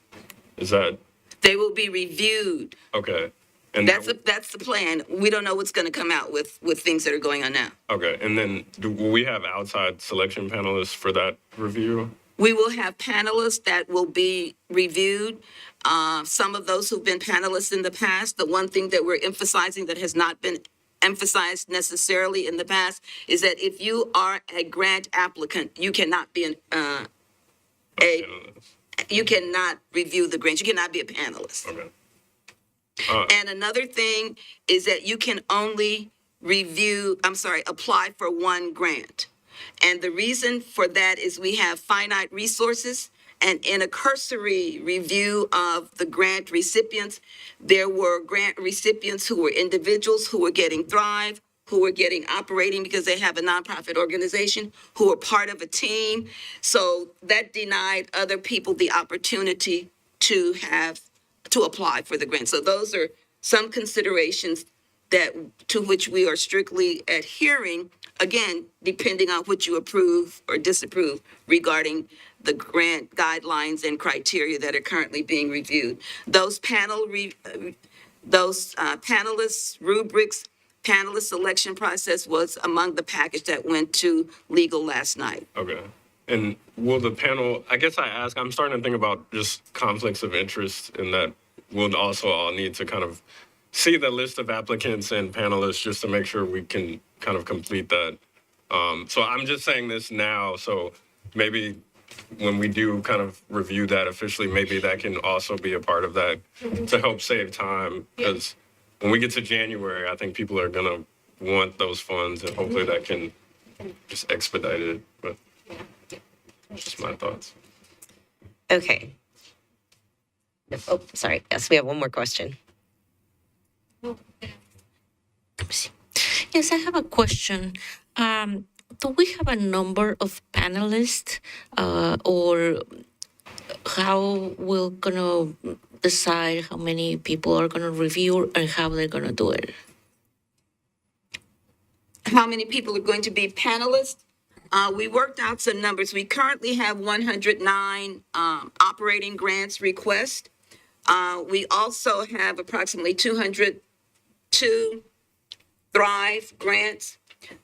Is that? They will be reviewed. Okay. And That's the plan. We don't know what's going to come out with things that are going on now. Okay. And then will we have outside selection panelists for that review? We will have panelists that will be reviewed. Some of those who've been panelists in the past, the one thing that we're emphasizing that has not been emphasized necessarily in the past is that if you are a grant applicant, you cannot be you cannot review the grants. You cannot be a panelist. Okay. And another thing is that you can only apply for one grant. And the reason for that is we have finite resources. And in a cursory review of the grant recipients, there were grant recipients who were individuals who were getting Thrive, who were getting operating because they have a nonprofit organization, who were part of a team. So that denied other people the opportunity to apply for the grant. So those are some considerations to which we are strictly adhering, again, depending on what you approve or disapprove regarding the grant guidelines and criteria that are currently being reviewed. Those panelists, rubrics, panelist selection process was among the package that went to legal last night. Okay. And will the panel, I guess I'm starting to think about just conflicts of interest in that we'll also all need to kind of see the list of applicants and panelists just to make sure we can kind of complete that. So I'm just saying this now, so maybe when we do kind of review that officially, maybe that can also be a part of that to help save time. Because when we get to January, I think people are gonna want those funds and hopefully that can just expedite it. But just my thoughts. Okay. Oh, sorry. Yes, we have one more question. Yes, I have a question. Do we have a number of panelists, or how we're gonna decide how many people are gonna review and how they're gonna do it? How many people are going to be panelists? We worked out some numbers. We currently have 109 operating grants requests. We also have approximately 202 Thrive grants.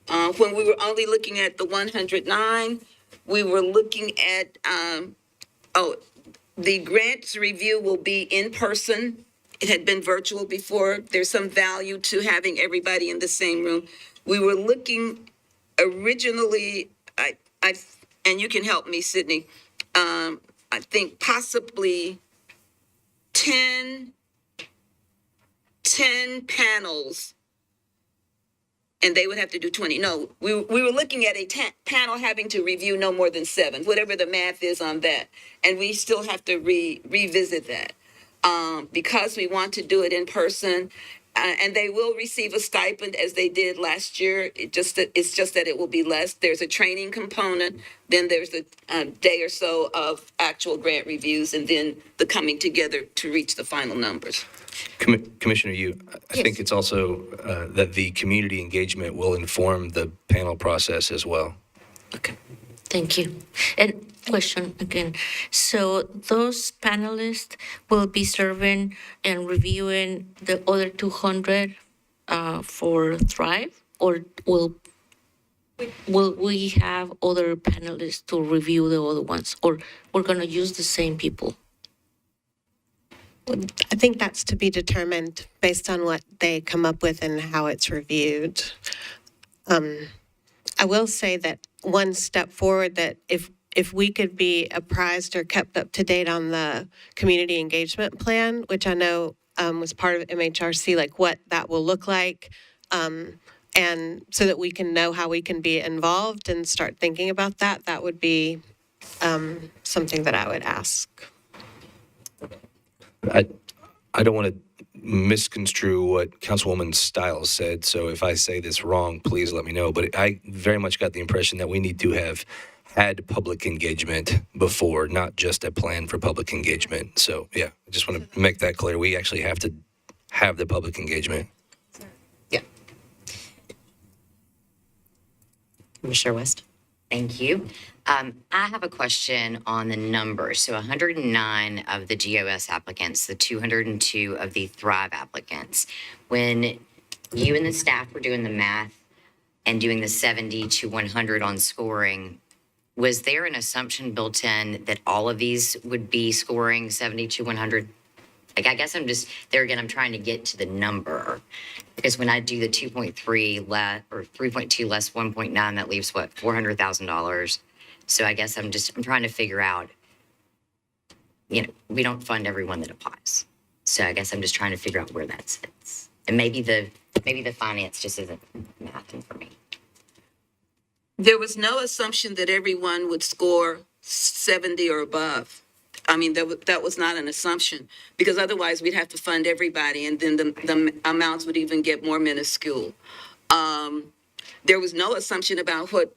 When we were only looking at the 109, we were looking at, the grants review will be in person. It had been virtual before. There's some value to having everybody in the same room. We were looking originally, and you can help me, Sydney, I think possibly 10 panels, and they would have to do 20. No, we were looking at a panel having to review no more than 7, whatever the math is on that. And we still have to revisit that because we want to do it in person. And they will receive a stipend as they did last year. It's just that it will be less. There's a training component. Then there's a day or so of actual grant reviews, and then the coming together to reach the final numbers. Commissioner Yu, I think it's also that the community engagement will inform the panel process as well. Okay, thank you. And question again. So those panelists will be serving and reviewing the other 200 for Thrive, or will we have other panelists to review the other ones, or we're going to use the same people? I think that's to be determined based on what they come up with and how it's reviewed. I will say that one step forward, that if we could be apprised or kept up to date on the community engagement plan, which I know was part of MHRC, like what that will look like, and so that we can know how we can be involved and start thinking about that, that would be something that I would ask. I don't want to misconstrue what Councilwoman Stiles said, so if I say this wrong, please let me know. But I very much got the impression that we need to have had public engagement before, not just a plan for public engagement. So, yeah, I just want to make that clear. We actually have to have the public engagement. Yeah. Commissioner West? Thank you. I have a question on the numbers. So 109 of the GOS applicants, the 202 of the Thrive applicants. When you and the staff were doing the math and doing the 70 to 100 on scoring, was there an assumption built in that all of these would be scoring 70 to 100? Like, I guess I'm just, there again, I'm trying to get to the number. Because when I do the 2.3 less, or 3.2 less 1.9, that leaves what, $400,000. So I guess I'm trying to figure out, we don't fund everyone that applies. So I guess I'm just trying to figure out where that sits. And maybe the finance just isn't mathing for me. There was no assumption that everyone would score 70 or above. I mean, that was not an assumption, because otherwise we'd have to fund everybody, and then the amounts would even get more minuscule. There was no assumption about what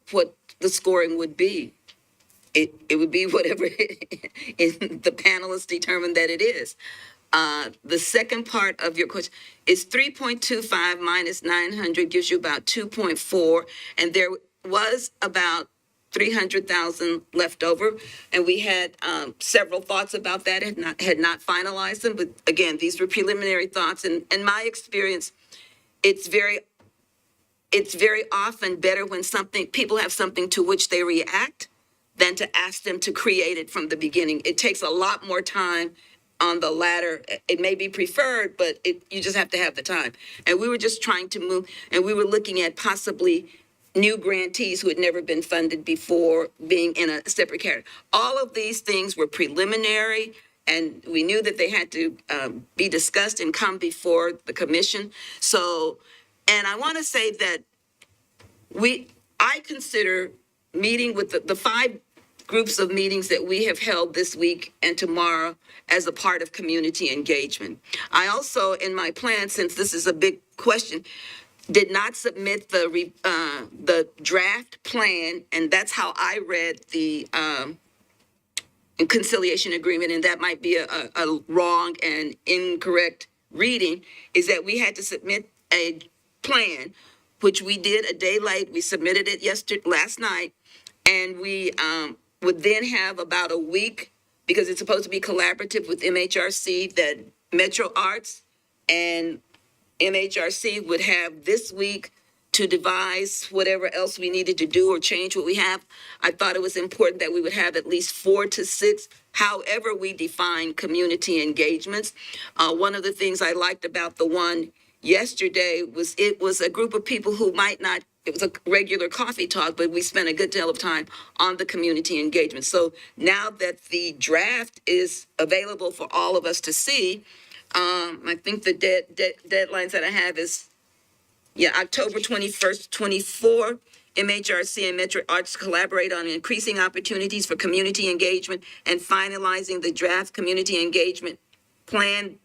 the scoring would be. It would be whatever the panelists determined that it is. The second part of your question is 3.25 minus 900 gives you about 2.4, and there was about 300,000 left over, and we had several thoughts about that, had not finalized them, but again, these were preliminary thoughts, and in my experience, it's very often better when people have something to which they react than to ask them to create it from the beginning. It takes a lot more time on the latter. It may be preferred, but you just have to have the time. And we were just trying to move, and we were looking at possibly new grantees who had never been funded before being in a separate category. All of these things were preliminary, and we knew that they had to be discussed and come before the commission. So, and I want to say that I consider meeting with the 5 groups of meetings that we have held this week and tomorrow as a part of community engagement. I also, in my plan, since this is a big question, did not submit the draft plan, and that's how I read the conciliation agreement, and that might be a wrong and incorrect reading, is that we had to submit a plan, which we did a day late. We submitted it last night, and we would then have about a week, because it's supposed to be collaborative with MHRC, that Metro Arts and MHRC would have this week to devise whatever else we needed to do or change what we have. I thought it was important that we would have at least 4 to 6, however we define community engagements. One of the things I liked about the one yesterday was it was a group of people who might not, it was a regular coffee talk, but we spent a good deal of time on the community engagement. So now that the draft is available for all of us to see, I think the deadlines that I have is, October 21st, 24. MHRC and Metro Arts collaborate on increasing opportunities for community engagement and finalizing the draft community engagement plan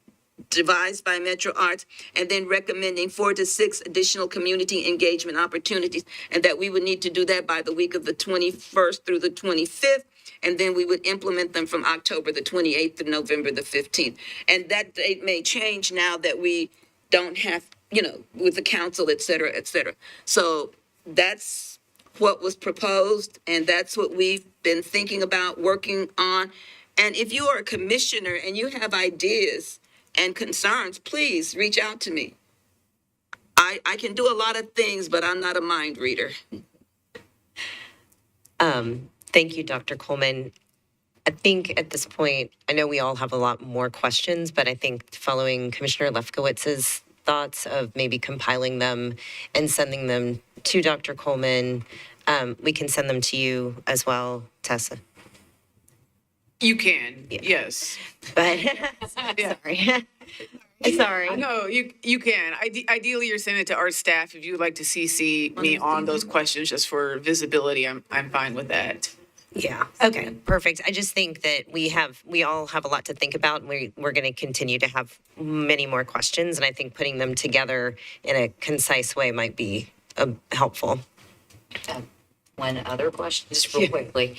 devised by Metro Arts, and then recommending 4 to 6 additional community engagement opportunities, and that we would need to do that by the week of the 21st through the 25th, and then we would implement them from October the 28th to November the 15th. And that date may change now that we don't have, with the council, et cetera, et cetera. So that's what was proposed, and that's what we've been thinking about, working on. And if you are a commissioner and you have ideas and concerns, please reach out to me. I can do a lot of things, but I'm not a mind reader. Thank you, Dr. Coleman. I think at this point, I know we all have a lot more questions, but I think following Commissioner Lefkowitz's thoughts of maybe compiling them and sending them to Dr. Coleman, we can send them to you as well, Tessa. You can, yes. But, Yeah. sorry. Sorry. No, you can. Ideally, you're sending it to our staff. If you would like to CC me on those questions just for visibility, I'm fine with that. Yeah. Okay. Perfect. I just think that we all have a lot to think about. And we're going to continue to have many more questions, and I think putting them together in a concise way might be helpful. One other question, just real quickly.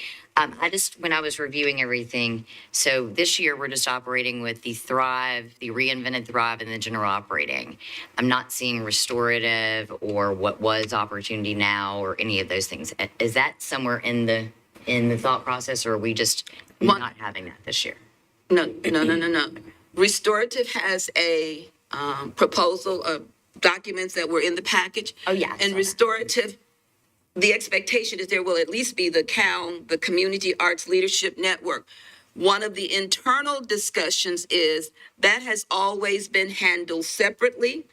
When I was reviewing everything, so this year we're just operating with the Thrive, the reinvented Thrive, and the general operating. I'm not seeing restorative or what was Opportunity Now or any of those things. Is that somewhere in the thought process, or are we just not having that this year? No. Restorative has a proposal of documents that were in the package. Oh, yeah. And restorative, the expectation is there will at least be the CAL, the Community Arts Leadership Network. One of the internal discussions is that has always been handled separately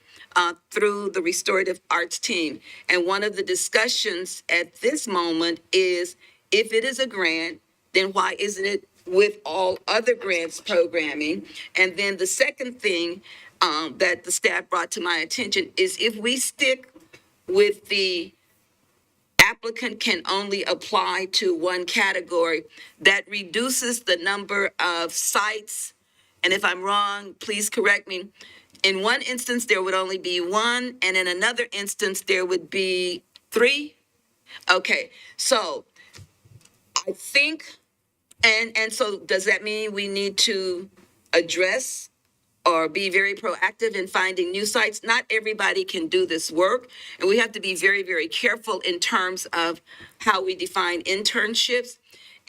through the restorative arts team. And one of the discussions at this moment is if it is a grant, then why isn't it with all other grants programming? And then the second thing that the staff brought to my attention is if we stick with the applicant can only apply to one category, that reduces the number of sites. And if I'm wrong, please correct me. In one instance, there would only be one, and in another instance, there would be three. Okay, so I think, and so does that mean we need to address or be very proactive in finding new sites? Not everybody can do this work, and we have to be very, very careful in terms of how we define internships.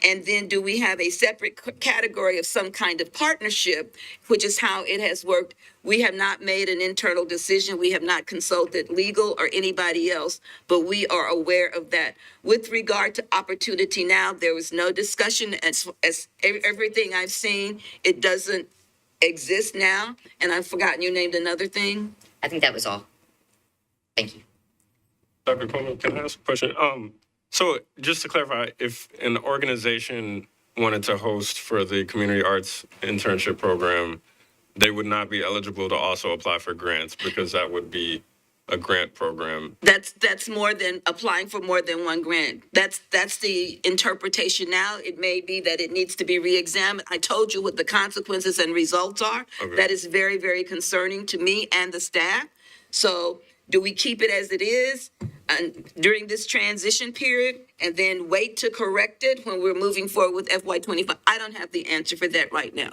And then do we have a separate category of some kind of partnership, which is how it has worked? We have not made an internal decision. We have not consulted legal or anybody else, but we are aware of that. With regard to Opportunity Now, there was no discussion as everything I've seen, it doesn't exist now. And I've forgotten, you named another thing. I think that was all. Thank you. Dr. Coleman, can I ask a question? So just to clarify, if an organization wanted to host for the community arts internship program, they would not be eligible to also apply for grants because that would be a grant program. That's more than applying for more than one grant. That's the interpretation now. It may be that it needs to be reexamined. I told you what the consequences and results are. Okay. That is very, very concerning to me and the staff. So do we keep it as it is during this transition period and then wait to correct it when we're moving forward with FY25? I don't have the answer for that right now.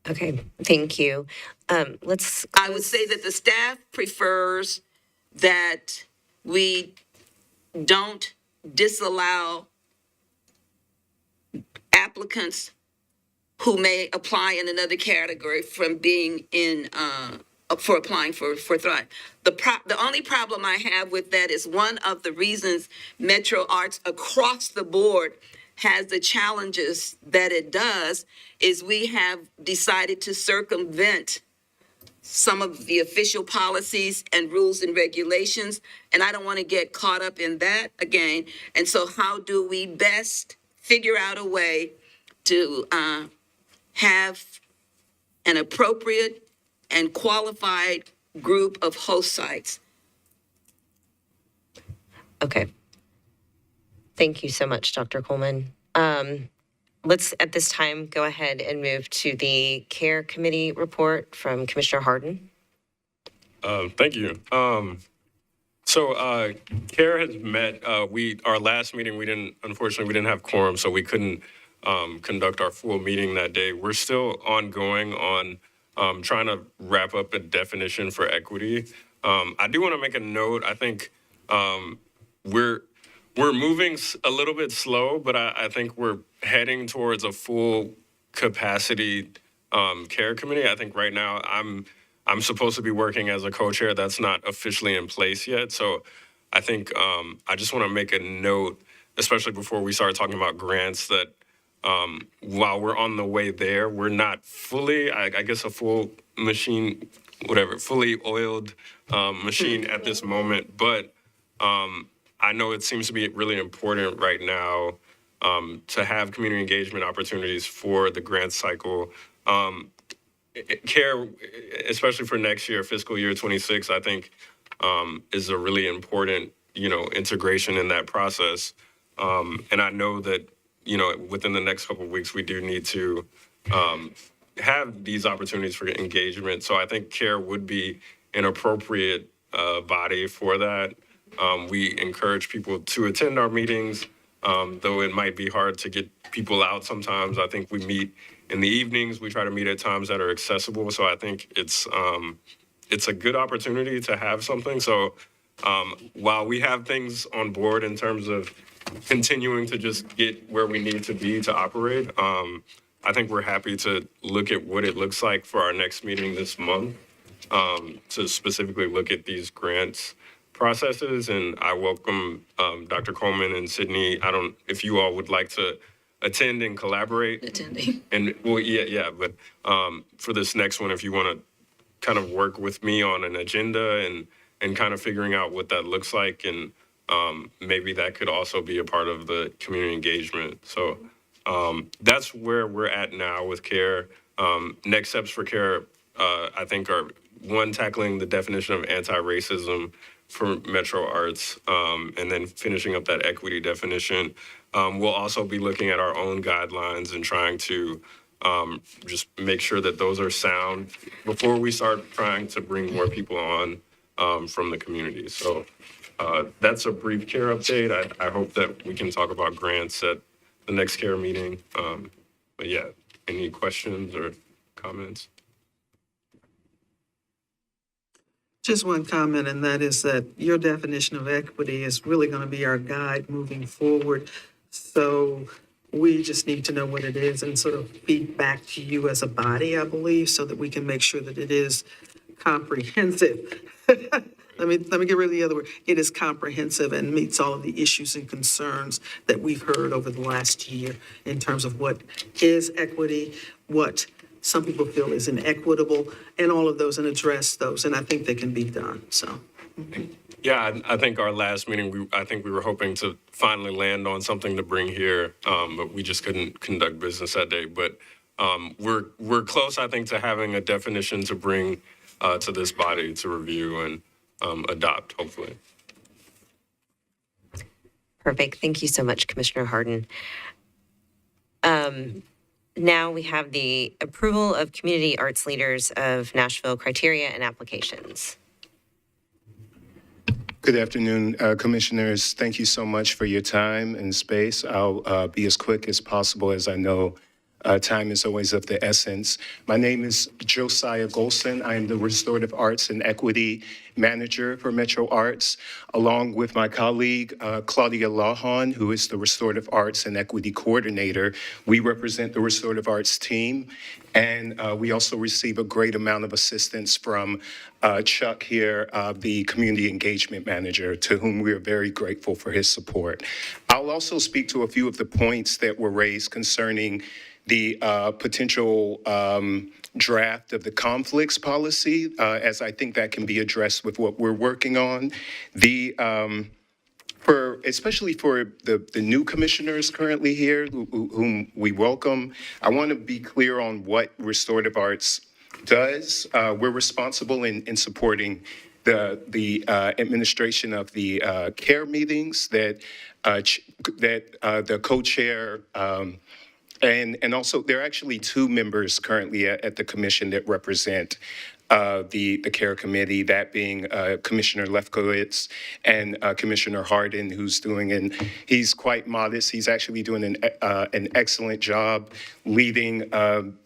Okay, thank you. I would say that the staff prefers that we don't disallow applicants who may apply in another category from being in, for applying for Thrive. The only problem I have with that is one of the reasons Metro Arts across the board has the challenges that it does is we have decided to circumvent some of the official policies and rules and regulations, and I don't want to get caught up in that again. And so how do we best figure out a way to have an appropriate and qualified group of host sites? Okay. Thank you so much, Dr. Coleman. Let's, at this time, go ahead and move to the CARE Committee report from Commissioner Harden. Thank you. So CARE has met. Our last meeting, unfortunately, we didn't have quorum, so we couldn't conduct our full meeting that day. We're still ongoing on trying to wrap up a definition for equity. I do want to make a note. I think we're moving a little bit slow, but I think we're heading towards a full capacity CARE committee. I think right now I'm supposed to be working as a co-chair. That's not officially in place yet. So I think I just want to make a note, especially before we start talking about grants, that while we're on the way there, we're not fully, I guess, a full machine, whatever, fully oiled machine at this moment. But I know it seems to be really important right now to have community engagement opportunities for the grant cycle. CARE, especially for next year, fiscal year 26, I think is a really important, integration in that process. And I know that, within the next couple of weeks, we do need to have these opportunities for engagement. So I think CARE would be an appropriate body for that. We encourage people to attend our meetings, though it might be hard to get people out sometimes. I think we meet in the evenings. We try to meet at times that are accessible. So I think it's a good opportunity to have something. So while we have things on board in terms of continuing to just get where we need to be to operate, I think we're happy to look at what it looks like for our next meeting this month, to specifically look at these grants processes. And I welcome Dr. Coleman and Sydney. I don't, if you all would like to attend and collaborate. Attending. And well, yeah, but for this next one, if you want to kind of work with me on an agenda and kind of figuring out what that looks like, and maybe that could also be a part of the community engagement. So That's where we're at now with CARE. Next steps for CARE, I think, are one, tackling the definition of anti-racism for Metro Arts, and then finishing up that equity definition. We'll also be looking at our own guidelines and trying to just make sure that those are sound before we start trying to bring more people on from the community. So that's a brief CARE update. I hope that we can talk about grants at the next CARE meeting. But yeah, any questions or comments? Just one comment, and that is that your definition of equity is really going to be our guide moving forward. So we just need to know what it is and sort of feed back to you as a body, I believe, so that we can make sure that it is comprehensive. Let me get rid of the other word. It is comprehensive and meets all of the issues and concerns that we've heard over the last year in terms of what is equity, what some people feel is inequitable, and all of those, and address those. And I think they can be done, so. Yeah, I think our last meeting, I think we were hoping to finally land on something to bring here, but we just couldn't conduct business that day. But we're close, I think, to having a definition to bring to this body to review and adopt, hopefully. Perfect. Thank you so much, Commissioner Harden. Now we have the approval of community arts leaders of Nashville criteria and applications. Good afternoon, Commissioners. Thank you so much for your time and space. I'll be as quick as possible, as I know time is always of the essence. My name is Josiah Golson. I am the Restorative Arts and Equity Manager for Metro Arts, along with my colleague, Claudia Lawhon, who is the Restorative Arts and Equity Coordinator. We represent the Restorative Arts team, and we also receive a great amount of assistance from Chuck here, the Community Engagement Manager, to whom we are very grateful for his support. I'll also speak to a few of the points that were raised concerning the potential draft of the conflicts policy, as I think that can be addressed with what we're working on. Especially for the new commissioners currently here, whom we welcome, I want to be clear on what Restorative Arts does. We're responsible in supporting the administration of the CARE meetings that the co-chair and also, there are actually two members currently at the commission that represent the CARE committee, that being Commissioner Lefkowitz and Commissioner Harden, who's doing, and he's quite modest. He's actually doing an excellent job leading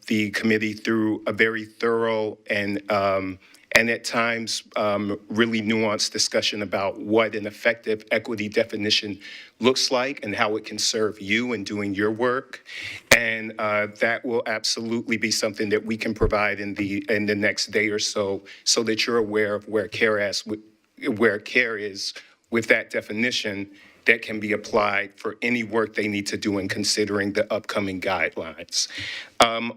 the committee through a very thorough and at times really nuanced discussion about what an effective equity definition looks like and how it can serve you in doing your work. And that will absolutely be something that we can provide in the next day or so that you're aware of where CARE is with that definition that can be applied for any work they need to do in considering the upcoming guidelines.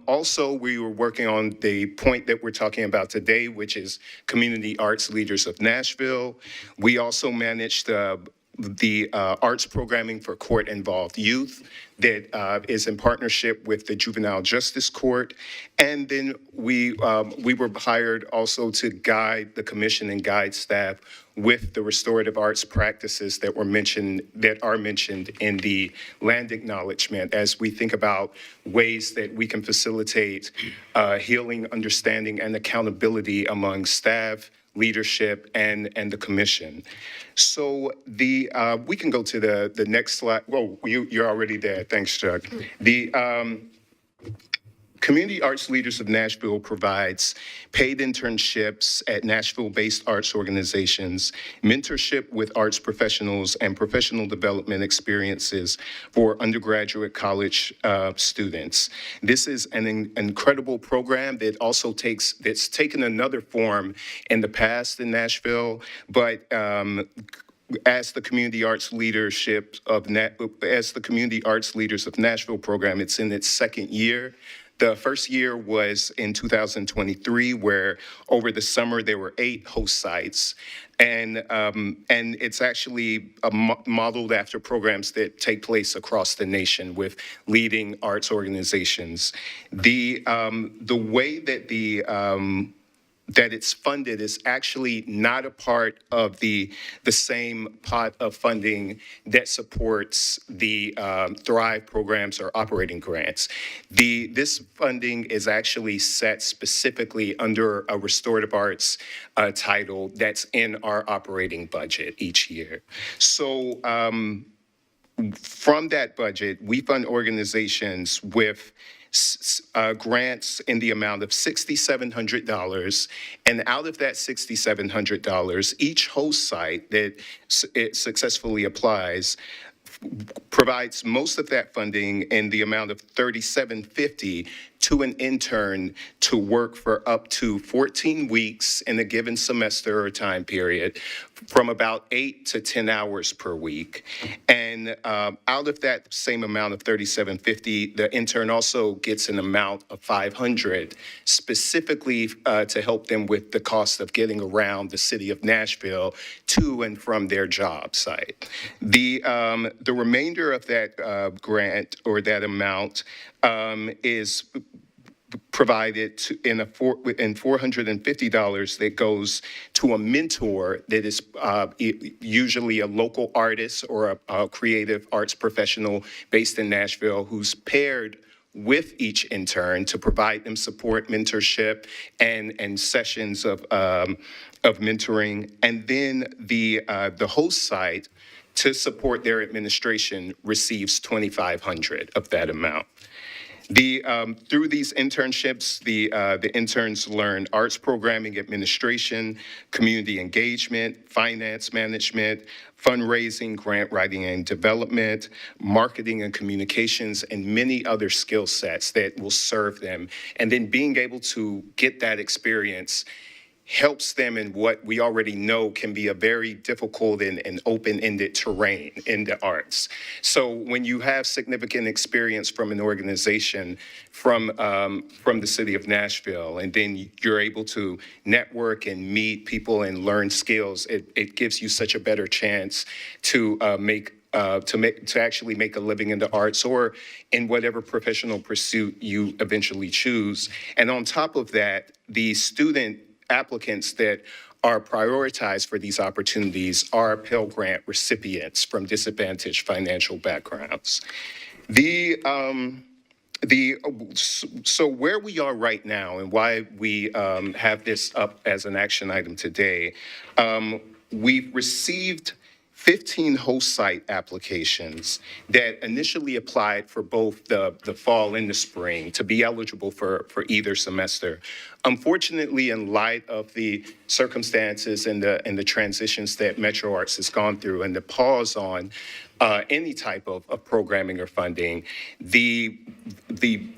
Also, we were working on the point that we're talking about today, which is Community Arts Leaders of Nashville. We also managed the arts programming for court-involved youth that is in partnership with the Juvenile Justice Court. And then we were hired also to guide the commission and guide staff with the restorative arts practices that are mentioned in the land acknowledgement, as we think about ways that we can facilitate healing, understanding, and accountability among staff, leadership, and the commission. So we can go to the next slide. Whoa, you're already there. Thanks, Chuck. The Community Arts Leaders of Nashville provides paid internships at Nashville-based arts organizations, mentorship with arts professionals, and professional development experiences for undergraduate college students. This is an incredible program that also that's taken another form in the past in Nashville, but as the Community Arts Leaders of Nashville program, it's in its second year. The first year was in 2023, where over the summer there were 8 host sites. And it's actually modeled after programs that take place across the nation with leading arts organizations. The way that that it's funded is actually not a part of the same pot of funding that supports the Thrive programs or operating grants. This funding is actually set specifically under a restorative arts title that's in our operating budget each year. So from that budget, we fund organizations with grants in the amount of $6,700. And out of that $6,700, each host site that it successfully applies provides most of that funding in the amount of $3,750 to an intern to work for up to 14 weeks in a given semester or time period, from about 8 to 10 hours per week. And out of that same amount of $3,750, the intern also gets an amount of $500 specifically to help them with the cost of getting around the city of Nashville to and from their job site. The remainder of that grant or that amount is provided in $450 that goes to a mentor that is usually a local artist or a creative arts professional based in Nashville who's paired with each intern to provide them support, mentorship, and sessions of mentoring. And then the host site, to support their administration, receives $2,500 of that amount. Through these internships, the interns learn arts programming, administration, community engagement, finance management, fundraising, grant writing and development, marketing and communications, and many other skill sets that will serve them. And then being able to get that experience helps them in what we already know can be a very difficult and open-ended terrain in the arts. So when you have significant experience from an organization from the city of Nashville, and then you're able to network and meet people and learn skills, it gives you such a better chance to actually make a living in the arts or in whatever professional pursuit you eventually choose. And on top of that, the student applicants that are prioritized for these opportunities are Pell Grant recipients from disadvantaged financial backgrounds. So where we are right now and why we have this up as an action item today, we've received 15 host site applications that initially applied for both the fall and the spring to be eligible for either semester. Unfortunately, in light of the circumstances and the transitions that Metro Arts has gone through and the pause on any type of programming or funding, the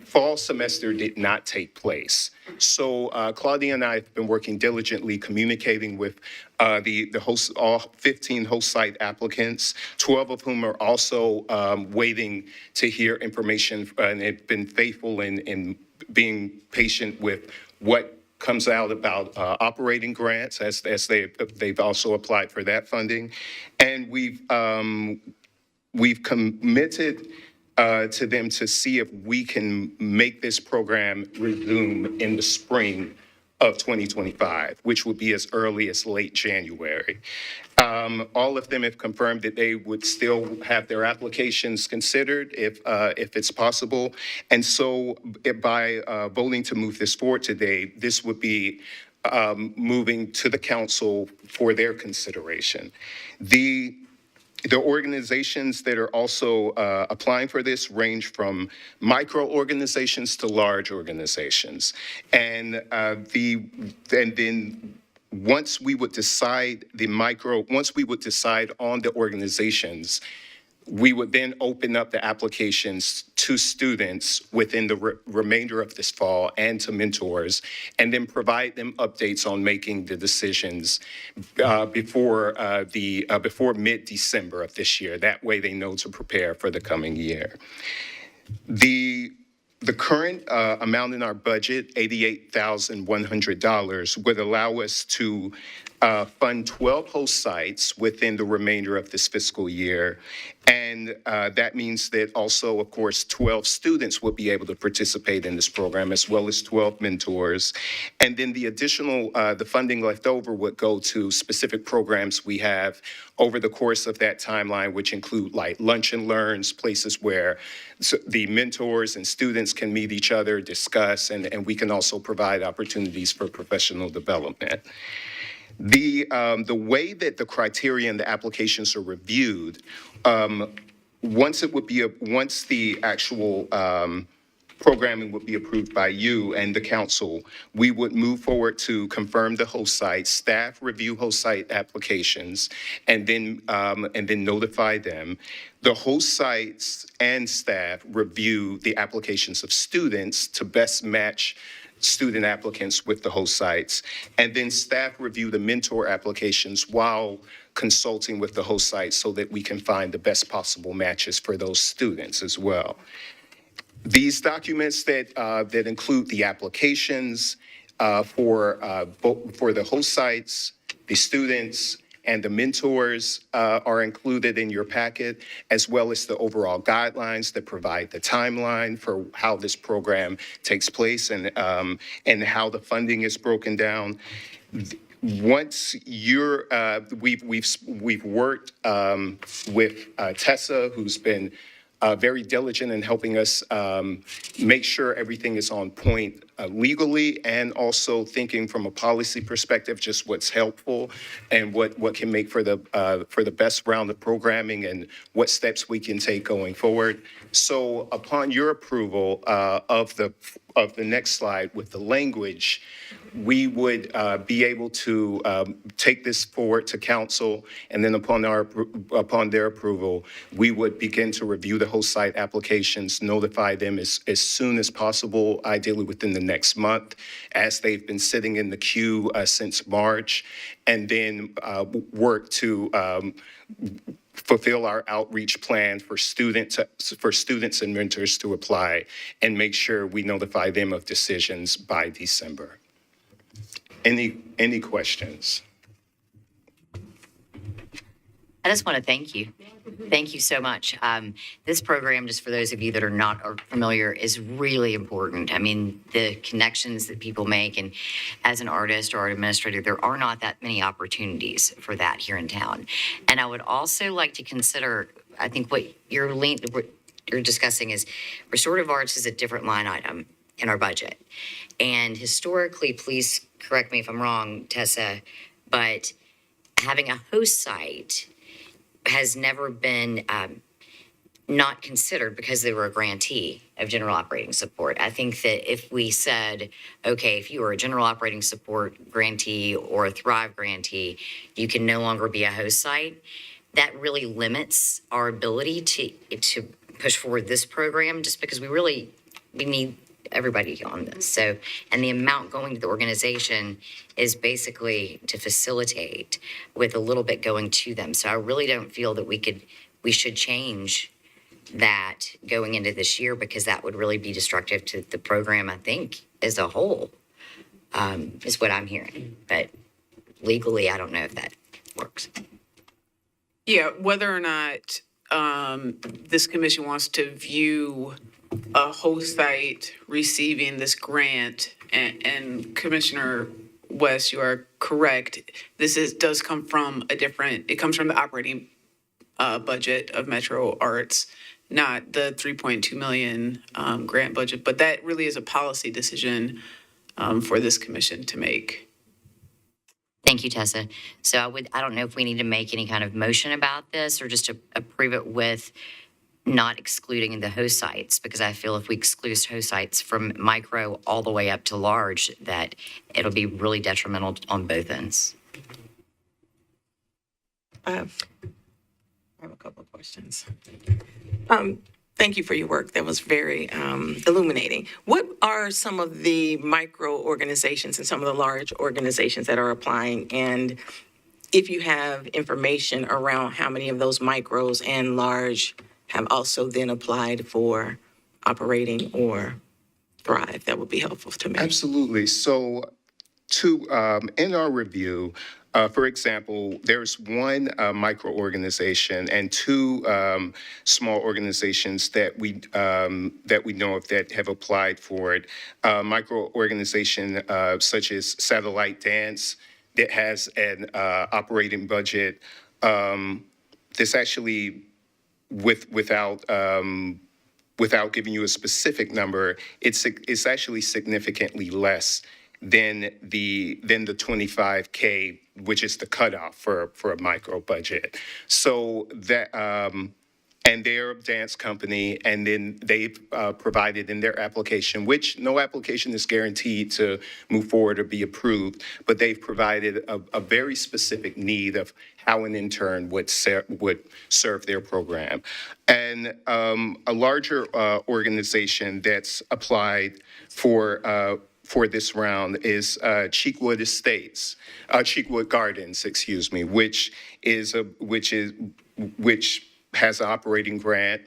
fall semester did not take place. So Claudia and I have been working diligently communicating with all 15 host site applicants, 12 of whom are also waiting to hear information and have been faithful in being patient with what comes out about operating grants as they've also applied for that funding. And we've committed to them to see if we can make this program resume in the spring of 2025, which would be as early as late January. All of them have confirmed that they would still have their applications considered if it's possible. And so by voting to move this forward today, this would be moving to the council for their consideration. The organizations that are also applying for this range from micro organizations to large organizations. And then once we would decide on the organizations, we would then open up the applications to students within the remainder of this fall and to mentors, and then provide them updates on making the decisions before mid-December of this year. That way they know to prepare for the coming year. The current amount in our budget, $88,100, would allow us to fund 12 host sites within the remainder of this fiscal year. And that means that also, of course, 12 students will be able to participate in this program, as well as 12 mentors. And then the additional, the funding left over would go to specific programs we have over the course of that timeline, which include like lunch and learns, places where the mentors and students can meet each other, discuss, and we can also provide opportunities for professional development. The way that the criteria and the applications are reviewed, once the actual programming would be approved by you and the council, we would move forward to confirm the host site, staff review host site applications, and then notify them. The host sites and staff review the applications of students to best match student applicants with the host sites, and then staff review the mentor applications while consulting with the host sites so that we can find the best possible matches for those students as well. These documents that include the applications for the host sites, the students, and the mentors are included in your packet, as well as the overall guidelines that provide the timeline for how this program takes place and how the funding is broken down. Once we've worked with Tessa, who's been very diligent in helping us make sure everything is on point legally, and also thinking from a policy perspective, just what's helpful and what can make for the best round of programming and what steps we can take going forward. So upon your approval of the next slide with the language, we would be able to take this forward to council, and then upon their approval, we would begin to review the host site applications, notify them as soon as possible, ideally within the next month, as they've been sitting in the queue since March, and then work to fulfill our outreach plan for students and mentors to apply, and make sure we notify them of decisions by December. Any questions? I just want to thank you. Thank you so much. This program, just for those of you that are not familiar, is really important. I mean, the connections that people make, and as an artist or an administrator, there are not that many opportunities for that here in town. And I would also like to consider, I think what you're discussing is restorative arts is a different line item in our budget. And historically, please correct me if I'm wrong, Tessa, but having a host site has never been not considered because they were a grantee of general operating support. I think that if we said, okay, if you are a general operating support grantee or a Thrive grantee, you can no longer be a host site, that really limits our ability to push forward this program, just because we need everybody on this. So, and the amount going to the organization is basically to facilitate, with a little bit going to them. So I really don't feel that we should change that going into this year, because that would really be destructive to the program, I think, as a whole, is what I'm hearing. But legally, I don't know if that works. Yeah, whether or not this commission wants to view a host site receiving this grant, and Commissioner West, you are correct. Does come from it comes from the operating budget of Metro Arts, not the 3.2 million grant budget. But that really is a policy decision for this commission to make. Thank you, Tessa. So I don't know if we need to make any kind of motion about this, or just to approve it with not excluding the host sites, because I feel if we exclude host sites from micro all the way up to large, that it'll be really detrimental on both ends. I have a couple of questions. Thank you for your work. That was very illuminating. What are some of the micro organizations and some of the large organizations that are applying? And if you have information around how many of those micros and large have also then applied for operating or Thrive, that would be helpful to me. Absolutely. So in our review, For example, there's one micro-organization and two small organizations that we know of that have applied for it. Micro-organization such as Satellite Dance that has an operating budget that's actually without giving you a specific number, it's actually significantly less than the 25K, which is the cutoff for a micro budget. So that and they're a dance company, and then they've provided in their application, which no application is guaranteed to move forward or be approved, but they've provided a very specific need of how an intern would serve their program. And a larger organization that's applied for this round is Cheekwood Estates, Cheekwood Gardens, excuse me, which has an operating grant,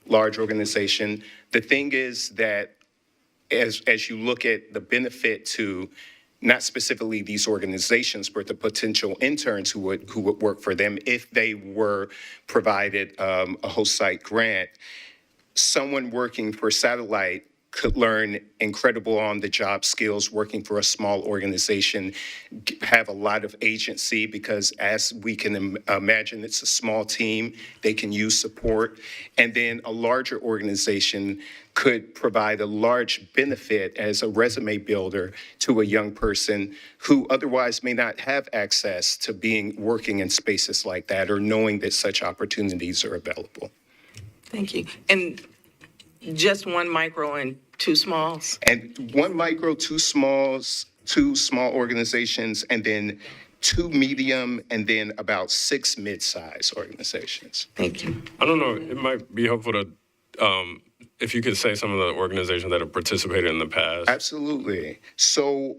large organization. The thing is that as you look at the benefit to not specifically these organizations, but the potential interns who would work for them if they were provided a host site grant, someone working for Satellite could learn incredible on-the-job skills working for a small organization, have a lot of agency because as we can imagine, it's a small team, they can use support. And then a larger organization could provide a large benefit as a resume builder to a young person who otherwise may not have access to working in spaces like that or knowing that such opportunities are available. Thank you. And just one micro and two smalls? And one micro, two smalls, two small organizations, and then two medium, and then about 6 mid-size organizations. Thank you. I don't know, it might be helpful to, if you could say some of the organizations that have participated in the past. Absolutely. So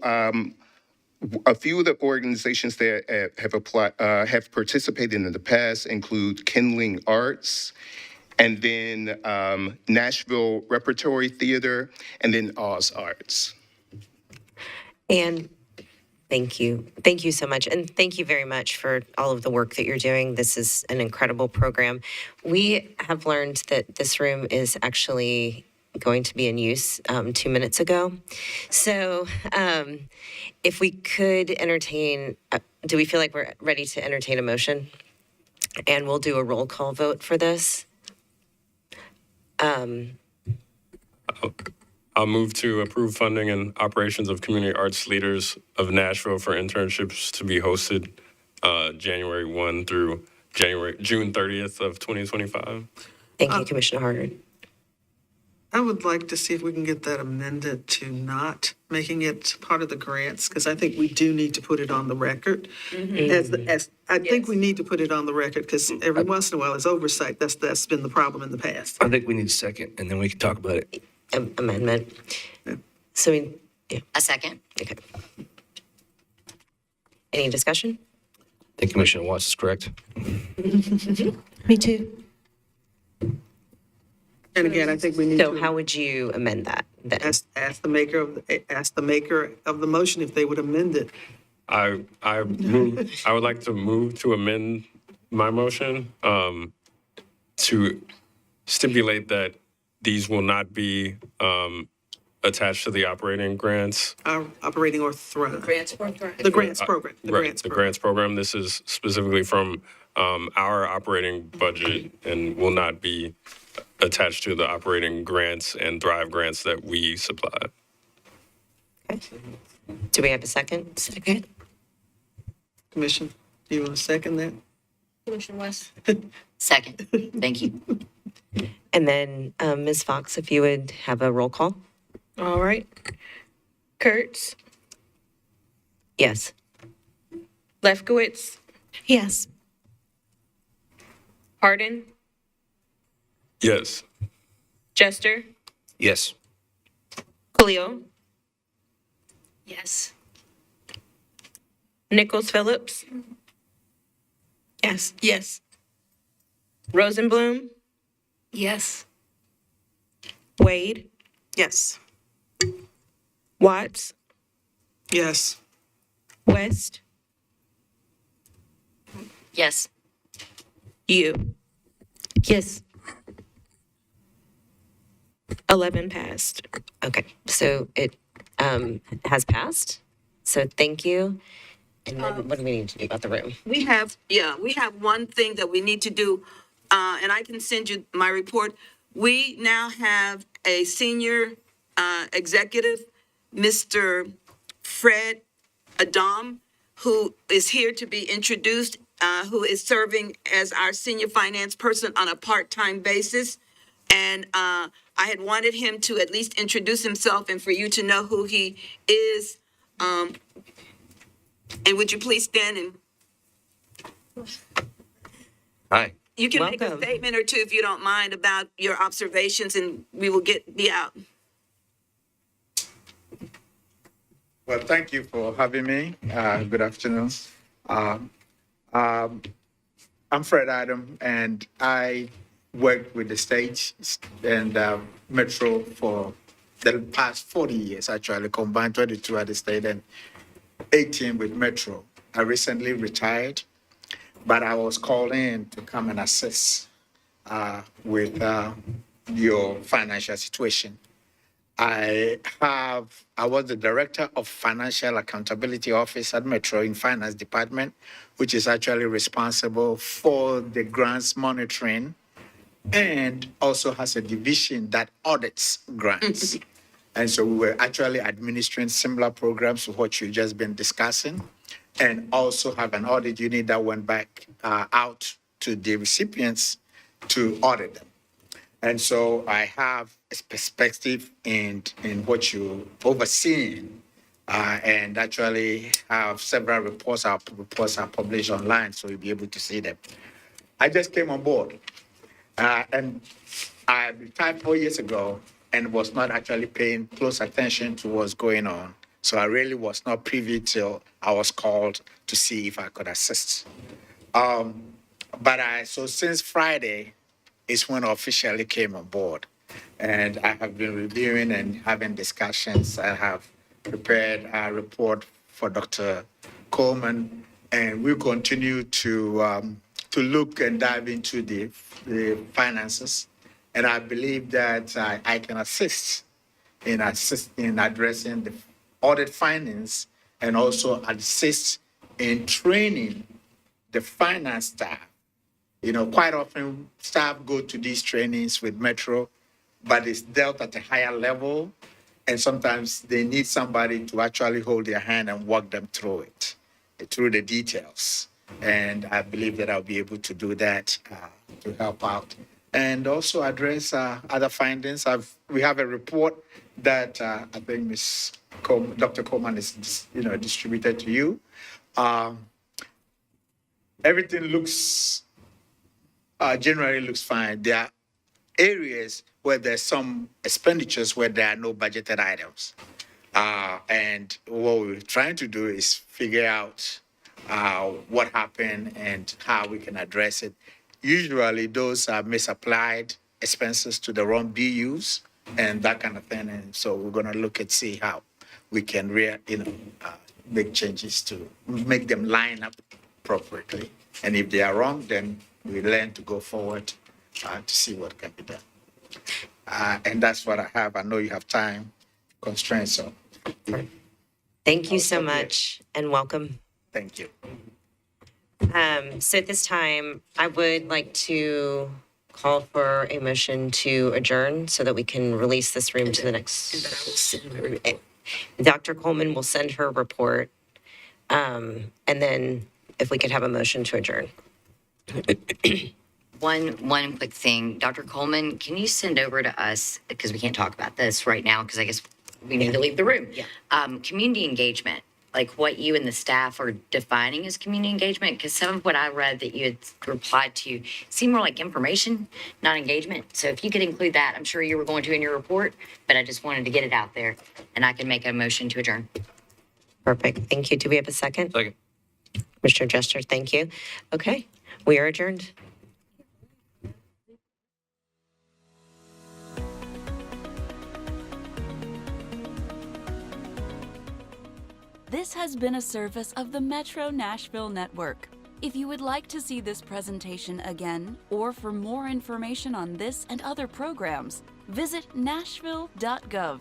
a few of the organizations that have participated in the past include Kindling Arts, and then Nashville Repertory Theater, and then Oz Arts. And thank you. Thank you so much. And thank you very much for all of the work that you're doing. This is an incredible program. We have learned that this room is actually going to be in use 2 minutes ago. So if we could entertain, do we feel like we're ready to entertain a motion? And we'll do a roll call vote for this. I'll move to approve funding and operations of community arts leaders of Nashville for internships to be hosted January 1 through June 30th of 2025. Thank you, Commissioner Harder. I would like to see if we can get that amended to not making it part of the grants, because I think we do need to put it on the record. I think we need to put it on the record, because every once in a while, it's oversight. That's been the problem in the past. I think we need a second, and then we can talk about it. Amendment. So A second? okay. Any discussion? I think Commissioner Watts is correct. Me too. And again, I think we need So to how would you amend that then? ask the maker of the motion if they would amend it. I would like to move to amend my motion to stipulate that these will not be attached to the operating grants. Our operating or Thrive. Grants program. The grants program. Right, the grants program. This is specifically from our operating budget and will not be attached to the operating grants and Thrive grants that we supply. Okay. Do we have a second? Second. Commission, do you want to second that? Commissioner West. Second. Thank you. And then Ms. Fox, if you would have a roll call? All right. Kurtz, Yes. Lefkowitz. Yes. Hardin, Yes. Jester, Yes. Cleo, Yes. Nichols Phillips. Yes. Yes. Rosenblum, Yes. Wade, Yes. Watts, Yes. West, Yes. You. Yes. 11 passed. Okay, so it has passed. So thank you. And then what do we need to do about the room? We have one thing that we need to do, and I can send you my report. We now have a senior executive, Mr. Fred Adam, who is here to be introduced, who is serving as our senior finance person on a part-time basis. And I had wanted him to at least introduce himself and for you to know who he is. And would you please stand, and Hi. you can make a Welcome. statement or two if you don't mind about your observations, and we will be out. Well, thank you for having me. Good afternoon. I'm Fred Adam, and I worked with the state and Metro for the past 40 years, actually, combined 22 at the state and 18 with Metro. I recently retired, but I was called in to come and assist with your financial situation. I was the director of Financial Accountability Office at Metro in Finance Department, which is actually responsible for the grants monitoring and also has a division that audits grants. And so we were actually administering similar programs to what you've just been discussing, and also have an audit unit that went back out to the recipients to audit them. And so I have a perspective in what you're overseeing, and actually have several reports. Our reports are published online, so you'll be able to see them. I just came on board, and I retired 4 years ago and was not actually paying close attention to what's going on. So I really was not privy till I was called to see if I could assist. So since Friday is when I officially came on board. And I have been reviewing and having discussions. I have prepared a report for Dr. Coleman, and we'll continue to look and dive into the finances. And I believe that I can assist in addressing the audit findings, and also assist in training the finance staff. You know, quite often staff go to these trainings with Metro, but it's dealt at a higher level, and sometimes they need somebody to actually hold their hand and walk them through it, through the details. And I believe that I'll be able to do that to help out and also address other findings. We have a report that I think Dr. Coleman is distributed to you. Everything looks generally looks fine. There are areas where there's some expenditures where there are no budgeted items. And what we're trying to do is figure out what happened and how we can address it. Usually those are misapplied expenses to the wrong BUs and that kind of thing. And so we're going to look and see how we can make changes to make them line up appropriately. And if they are wrong, then we learn to go forward to see what can be done. And that's what I have. I know you have time constraints, so. Thank you so much and welcome. Thank you. So at this time, I would like to call for a motion to adjourn so that we can release this room to the next. Dr. Coleman will send her report. And then if we could have a motion to adjourn. One quick thing, Dr. Coleman, can you send over to us, because we can't talk about this right now, because I guess we need to leave the room. Yeah. Community engagement, like what you and the staff are defining as community engagement, because some of what I read that you had replied to seemed more like information, not engagement. So if you could include that, I'm sure you were going to in your report, but I just wanted to get it out there, and I can make a motion to adjourn. Perfect. Thank you. Do we have a second? Second. Mr. Jester, thank you. Okay, we are adjourned. This has been a service of the Metro Nashville Network. If you would like to see this presentation again, or for more information on this and other programs, visit nashville.gov.